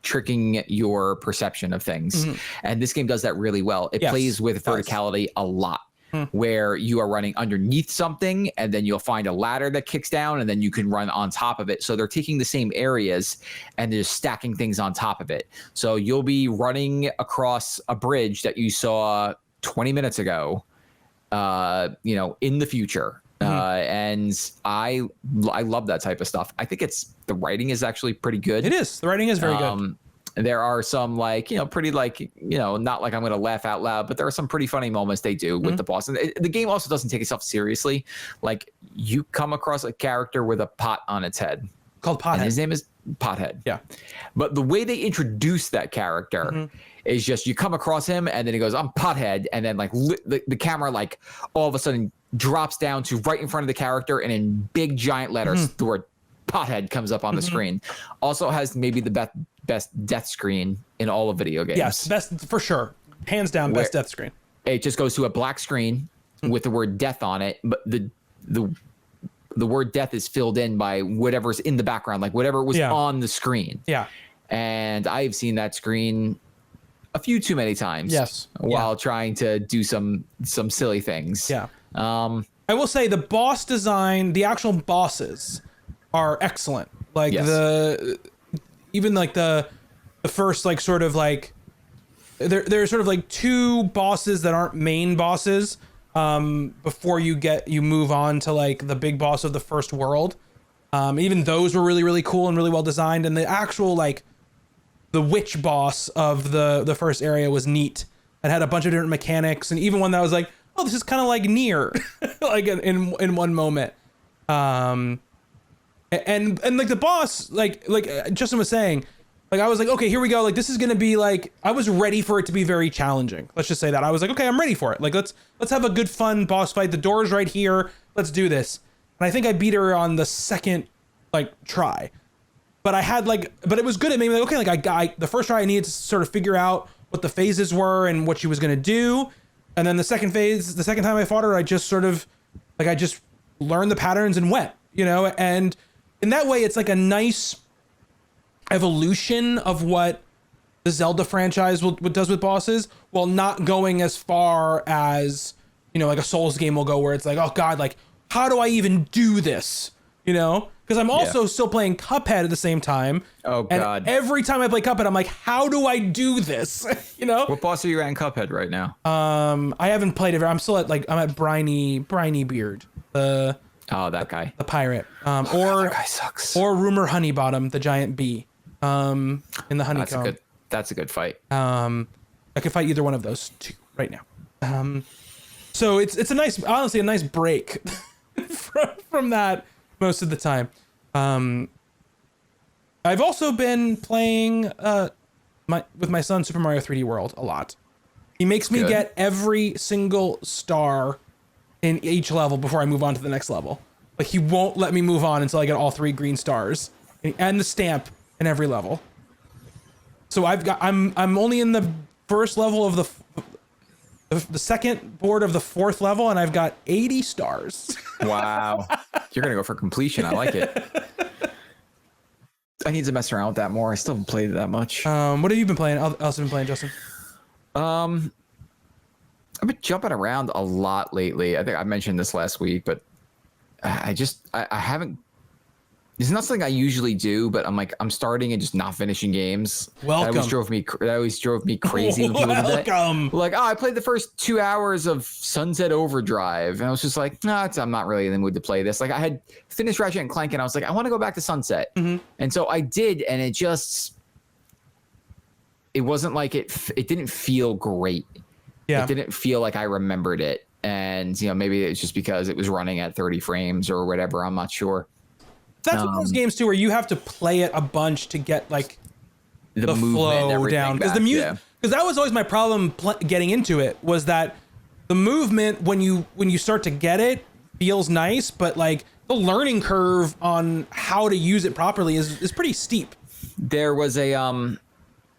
tricking your perception of things. And this game does that really well. It plays with verticality a lot, where you are running underneath something and then you'll find a ladder that kicks down and then you can run on top of it. So they're taking the same areas and they're stacking things on top of it. So you'll be running across a bridge that you saw 20 minutes ago, in the future. And I love that type of stuff. I think the writing is actually pretty good. It is. The writing is very good. There are some pretty not like I'm going to laugh out loud, but there are some pretty funny moments they do with the boss. And the game also doesn't take itself seriously. Like you come across a character with a pot on its head. Called Pothead. And his name is Pothead. Yeah. But the way they introduce that character is just you come across him and then he goes, I'm Pothead. And then the camera all of a sudden drops down to right in front of the character and in big giant letters the word Pothead comes up on the screen. Also has maybe the best death screen in all of video games. Yes, best for sure. Hands down, best death screen. It just goes to a black screen with the word death on it, but the word death is filled in by whatever's in the background, like whatever was on the screen. Yeah. And I've seen that screen a few too many times. Yes. While trying to do some silly things. Yeah. I will say the boss design, the actual bosses are excellent. Like the first there's sort of like two bosses that aren't main bosses before you move on to like the big boss of the first world. Even those were really, really cool and really well designed. And the actual the witch boss of the first area was neat. It had a bunch of different mechanics, and even one that was like, oh, this is kind of like Nier, like in one moment. And like the boss, like Justin was saying, like I was like, okay, here we go. Like this is gonna be like, I was ready for it to be very challenging. Let's just say that I was like, okay, I'm ready for it. Like let's have a good fun boss fight. The door's right here. Let's do this. And I think I beat her on the second try. But but it was good. It made me like, okay, the first try I needed to sort of figure out what the phases were and what she was gonna do. And then the second time I fought her, I just sort of I just learned the patterns and went, and in that way, it's like a nice evolution of what the Zelda franchise does with bosses, while not going as far as, like a Souls game will go, where it's like, oh God, like, how do I even do this? Because I'm also still playing Cuphead at the same time. Oh God. And every time I play Cuphead, I'm like, how do I do this? What boss are you at in Cuphead right now? I haven't played it. I'm still at I'm at Briny Beard. That guy. The pirate. That guy sucks. Or Rumor Honeybottom, the giant bee. In the honeycomb. That's a good fight. I could fight either one of those two right now. So it's honestly a nice break from that most of the time. I've also been playing with my son Super Mario 3D World a lot. He makes me get every single star in each level before I move on to the next level. Like he won't let me move on until I get all 3 green stars and the stamp in every level. So I'm only in the first level of the second board of the 4th level, and I've got 80 stars. Wow. You're going to go for completion. I like it. I need to mess around with that more. I still haven't played it that much. What have you been playing? Else have been playing, Justin? I've been jumping around a lot lately. I think I mentioned this last week, but I haven't. It's not something I usually do, but I'm starting and just not finishing games. Welcome. That always drove me crazy when people did that. Welcome. Like, I played the first 2 hours of Sunset Overdrive, and I was just like, nah, I'm not really in the mood to play this. Like, I had finished Ratchet and Clank, and I was like, I want to go back to Sunset, and so I did, and it wasn't like it didn't feel great. Yeah. It didn't feel like I remembered it, and maybe it's just because it was running at 30 frames or whatever. I'm not sure. That's one of those games too where you have to play it a bunch to get like the flow down, because the music. Because that was always my problem getting into it, was that the movement when you start to get it feels nice, but like the learning curve on how to use it properly is pretty steep. There was a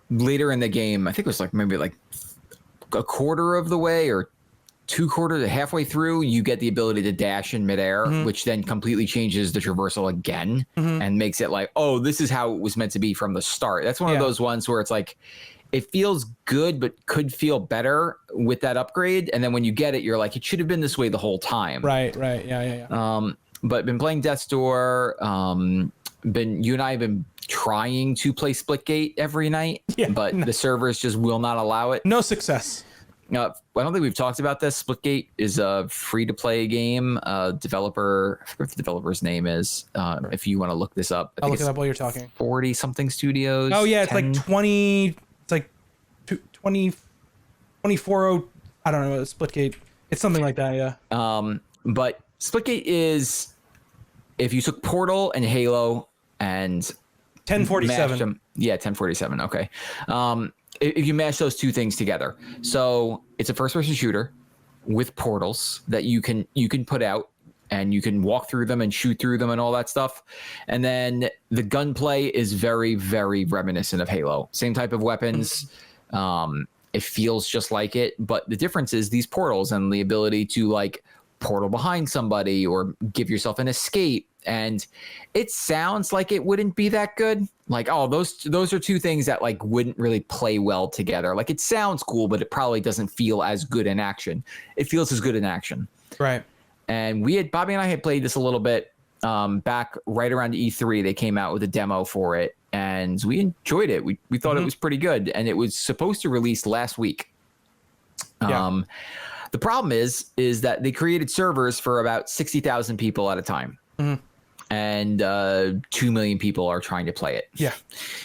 later in the game, I think it was like maybe like a quarter of the way or 2/4 halfway through, you get the ability to dash in midair, which then completely changes the traversal again and makes it like, oh, this is how it was meant to be from the start. That's one of those ones where it's like, it feels good, but could feel better with that upgrade. And then when you get it, you're like, it should have been this way the whole time. Right. Yeah. But been playing Death's Door. You and I have been trying to play Splitgate every night, but the servers just will not allow it. No success. I don't think we've talked about this. Splitgate is a free-to-play game. Developer, I forget what the developer's name is. If you want to look this up, I'll look it up while you're talking. 40-something studios. Oh yeah, it's 10. Like 20. It's like 20, 24. I don't know. Splitgate. It's something like that. Yeah. But Splitgate is, if you took Portal and Halo and 1047. Yeah, 1047. Okay. If you mash those two things together. So it's a first-person shooter with portals that you can put out, and you can walk through them and shoot through them and all that stuff. And then the gunplay is very, very reminiscent of Halo. Same type of weapons. It feels just like it. But the difference is these portals and the ability to like portal behind somebody or give yourself an escape. And it sounds like it wouldn't be that good. Like, oh, those are two things that like wouldn't really play well together. Like, it sounds cool, but it probably doesn't feel as good in action. It feels as good in action. Right. And Bobby and I had played this a little bit back right around E3. They came out with a demo for it, and we enjoyed it. We thought it was pretty good, and it was supposed to release last week. Yeah. The problem is that they created servers for about 60,000 people at a time. And 2 million people are trying to play it. Yeah.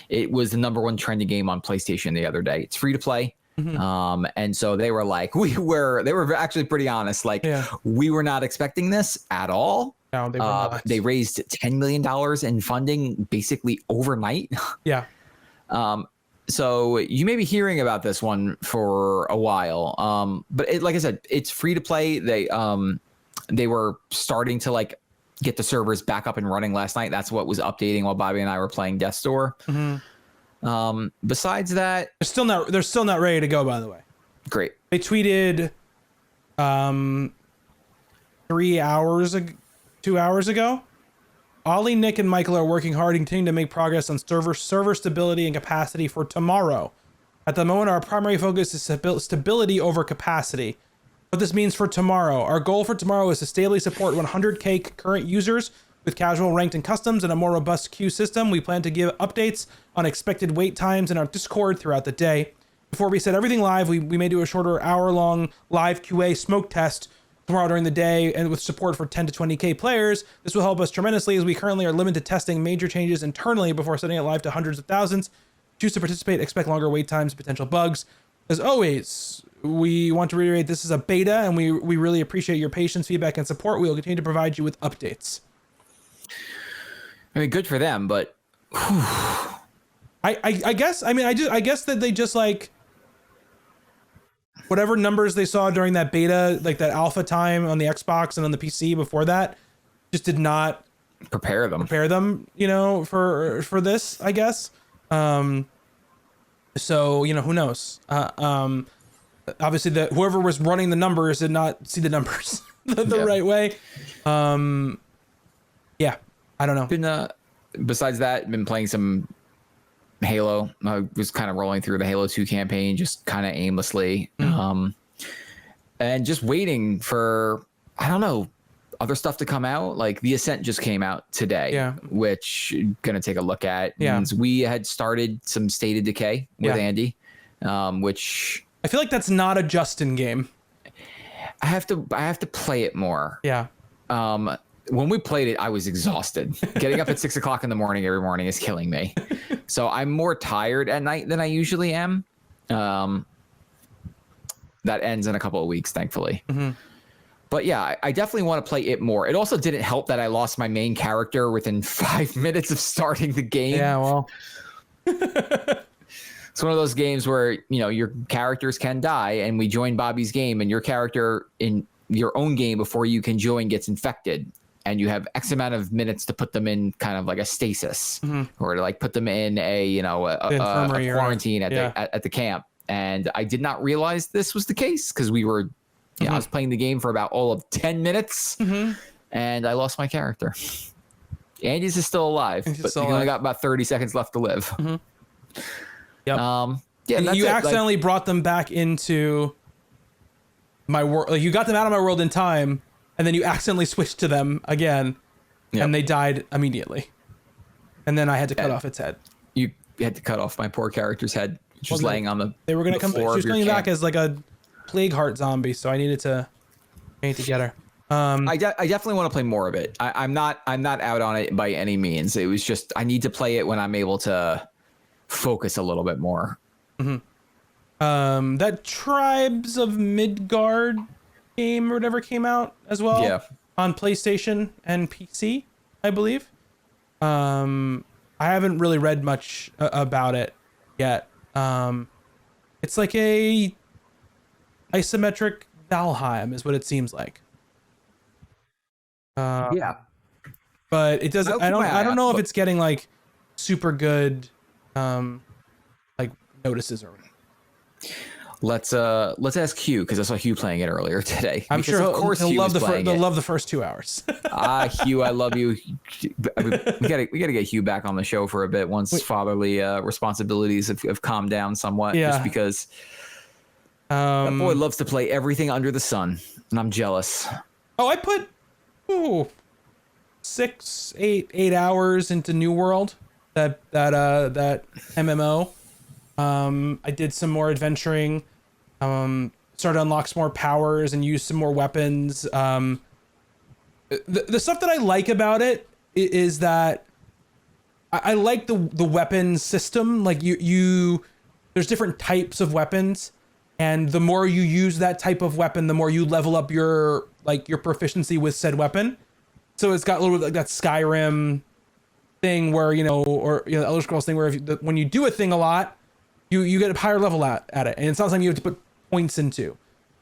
It was the #1 trending game on PlayStation the other day. It's free to play. And so they were like, they were actually pretty honest. Like, we were not expecting this at all. No, they were not. They raised $10 million in funding basically overnight. Yeah. So you may be hearing about this one for a while. But like I said, it's free to play. They were starting to like get the servers back up and running last night. That's what was updating while Bobby and I were playing Death's Door. Besides that, they're still not ready to go, by the way. Great. They tweeted 2 hours ago. Ollie, Nick, and Michael are working hard and continuing to make progress on server stability and capacity for tomorrow. At the moment, our primary focus is stability over capacity. What this means for tomorrow. Our goal for tomorrow is to stably support 100k current users with casual, ranked, and customs and a more robust queue system. We plan to give updates on expected wait times in our Discord throughout the day. Before we set everything live, we may do a shorter hour-long live QA smoke test tomorrow during the day, and with support for 10 to 20k players. This will help us tremendously, as we currently are limited to testing major changes internally before setting it live to hundreds of thousands. Choose to participate, expect longer wait times, potential bugs. As always, we want to reiterate this is a beta, and we really appreciate your patience, feedback, and support. We will continue to provide you with updates. I mean, good for them, but I guess that they just like whatever numbers they saw during that beta, like that alpha time on the Xbox and on the PC before that, just did not prepare them, for this, I guess. So, who knows? obviously whoever was running the numbers did not see the numbers the right way. Yeah, I don't know. Been besides that, been playing some Halo. I was kind of rolling through the Halo 2 campaign, just kind of aimlessly, and just waiting for, I don't know, other stuff to come out. Like The Ascent just came out today, which I'm gonna take a look at. And we had started some State of Decay with Andy, which I feel like that's not a Justin game. I have to play it more. Yeah. When we played it, I was exhausted. Getting up at 6 o'clock in the morning every morning is killing me. So I'm more tired at night than I usually am. That ends in a couple of weeks, thankfully. But yeah, I definitely want to play it more. It also didn't help that I lost my main character within 5 minutes of starting the game. Yeah, well. It's one of those games where, you know, your characters can die, and we join Bobby's game, and your character in your own game before you can join gets infected. And you have X amount of minutes to put them in kind of like a stasis, or to like put them in a quarantine at the camp. And I did not realize this was the case because we were, I was playing the game for about all of 10 minutes, and I lost my character. Andy's is still alive, but he only got about 30 seconds left to live. Yep. You accidentally brought them back into my world. Like, you got them out of my world in time, and then you accidentally switched to them again, and they died immediately. And then I had to cut off its head. You had to cut off my poor character's head, which was laying on the They were going to come. She was coming back as like a plague heart zombie, so I needed to get her. I definitely want to play more of it. I'm not out on it by any means. It was just I need to play it when I'm able to focus a little bit more. That Tribes of Midgard game or whatever came out as well on PlayStation and PC, I believe. I haven't really read much about it yet. It's like a isometric Valheim is what it seems like. But it doesn't. I don't know if it's getting like super good, like notices or whatever. Let's ask Hugh, because I saw Hugh playing it earlier today. I'm sure he'll love the first 2 hours. Hugh, I love you. We gotta get Hugh back on the show for a bit once fatherly responsibilities have calmed down somewhat. Just because that boy loves to play everything under the sun, and I'm jealous. Oh, I put 8 hours into New World, that MMO. I did some more adventuring, started to unlock some more powers and use some more weapons. The stuff that I like about it is that I like the weapon system. Like there's different types of weapons, and the more you use that type of weapon, the more you level up your proficiency with said weapon. So it's got a little bit like that Skyrim thing where, or Elder Scrolls thing where when you do a thing a lot, you get a higher level at it, and it's not something you have to put points into.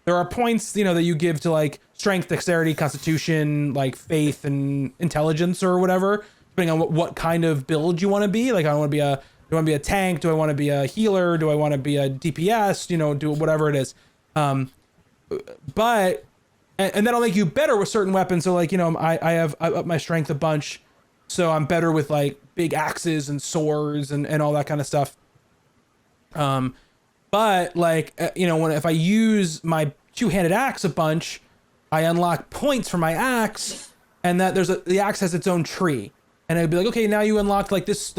There are points, that you give to like strength, dexterity, constitution, like faith and intelligence or whatever, depending on what kind of build you want to be. Like, do I want to be a tank? Do I want to be a healer? Do I want to be a DPS? Do whatever it is. But that'll make you better with certain weapons. So like, I up my strength a bunch, so I'm better with like big axes and swords and all that kind of stuff. But like, if I use my two-handed axe a bunch, I unlock points for my axe, and that the axe has its own tree, and I'd be like, okay, now you unlocked like this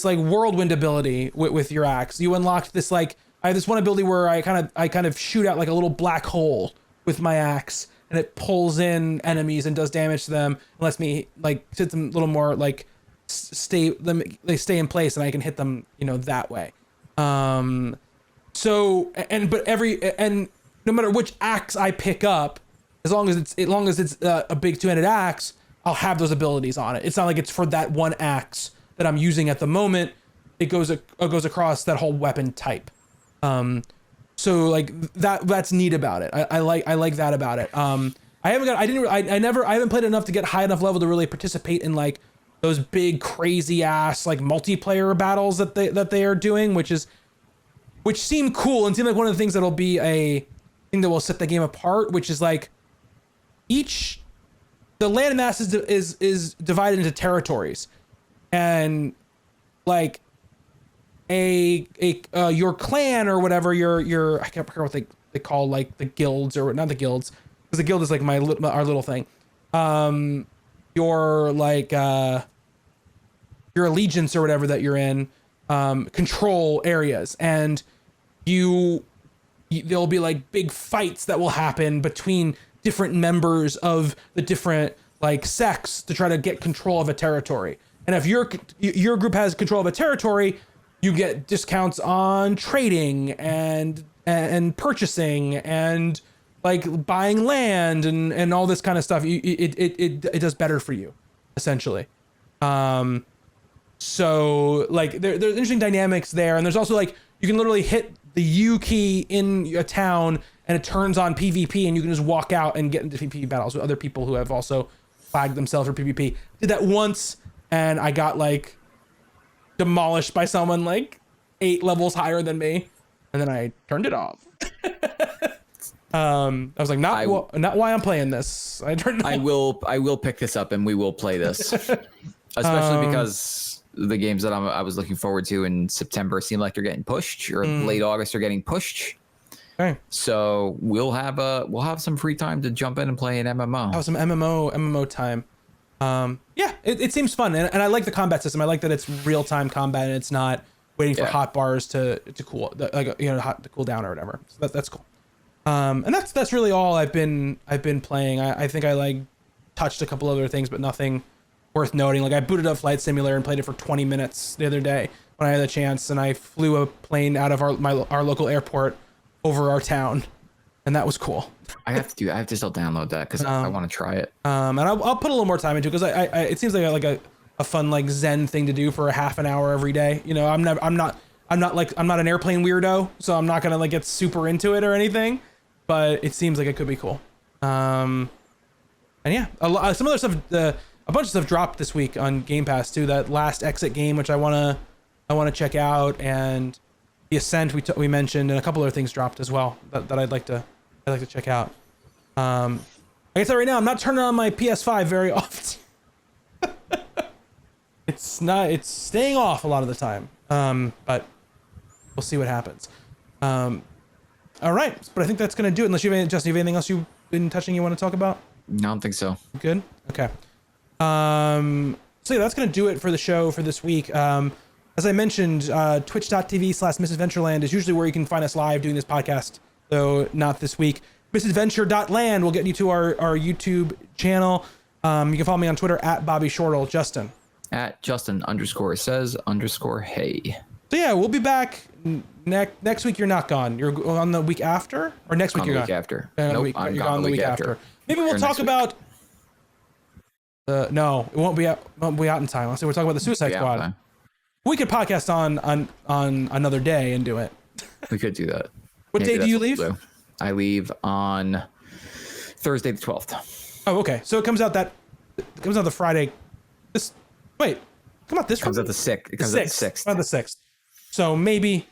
whirlwind ability with your axe. You unlocked this, like, I have this one ability where I kind of shoot out like a little black hole with my axe, and it pulls in enemies and does damage to them, and lets me like hit them a little more, like they stay in place, and I can hit them, that way. But no matter which axe I pick up, as long as it's a big two-handed axe, I'll have those abilities on it. It's not like it's for that one axe that I'm using at the moment. It goes across that whole weapon type. So like that's neat about it. I like that about it. I haven't played enough to get high enough level to really participate in like those big crazy ass like multiplayer battles that they are doing, which is which seem cool and seem like one of the things that'll be a thing that will set the game apart, which is like the landmass is divided into territories, and like your clan or whatever, your I can't remember what they call like the guilds, or not the guilds, because the guild is like our little thing. Your like your allegiance or whatever that you're in, control areas, and there'll be like big fights that will happen between different members of the different like sects to try to get control of a territory. And if your group has control of a territory, you get discounts on trading and purchasing and like buying land and all this kind of stuff. It does better for you, essentially. So like there's interesting dynamics there, and there's also like you can literally hit the U key in a town and it turns on PvP, and you can just walk out and get into PvP battles with other people who have also flagged themselves for PvP. Did that once, and I got like demolished by someone like 8 levels higher than me, and then I turned it off. I was like, not why I'm playing this. I turned it off. I will pick this up and we will play this, especially because the games that I was looking forward to in September seem like they're getting pushed, or late August are getting pushed. Okay. So we'll have some free time to jump in and play an MMO. Have some MMO time. Yeah, it seems fun, and I like the combat system. I like that it's real time combat and it's not waiting for hot bars to cool, like to cool down or whatever. So that's cool. And that's really all I've been playing. I think I like touched a couple other things, but nothing worth noting. Like I booted up Flight Simulator and played it for 20 minutes the other day when I had the chance, and I flew a plane out of our local airport over our town, and that was cool. I have to still download that because I want to try it. And I'll put a little more time into it, because I it seems like a fun like Zen thing to do for a half an hour every day. You know, I'm not an airplane weirdo, so I'm not gonna like get super into it or anything, but it seems like it could be cool. And yeah, some other stuff, a bunch of stuff dropped this week on Game Pass too. That Last Exit game, which I wanna check out, and The Ascent we mentioned, and a couple other things dropped as well that I'd like to check out. I guess right now I'm not turning on my PS5 very often. It's staying off a lot of the time. But we'll see what happens. All right, but I think that's gonna do it. Unless Justin, you have anything else you've been touching you want to talk about? No, I don't think so. Good. Okay. So yeah, that's gonna do it for the show for this week. As I mentioned, twitch.tv/misadventureland is usually where you can find us live doing this podcast, though not this week. Misadventure.land will get you to our YouTube channel. You can follow me on Twitter @BobbyShortle. Justin. @Justin_says_hey. So yeah, we'll be back next week. You're not gone. You're on the week after, or next week you're gone. After. Nope, you're gone the week after. Maybe we'll talk about. No, it won't be out in time. Let's say we're talking about the Suicide Squad. We could podcast on another day and do it. We could do that. What day do you leave? I leave on Thursday the 12th. Oh, okay. So it comes out the Friday. Come out this. Comes out the 6th. It comes out the 6th. Not the 6th. So maybe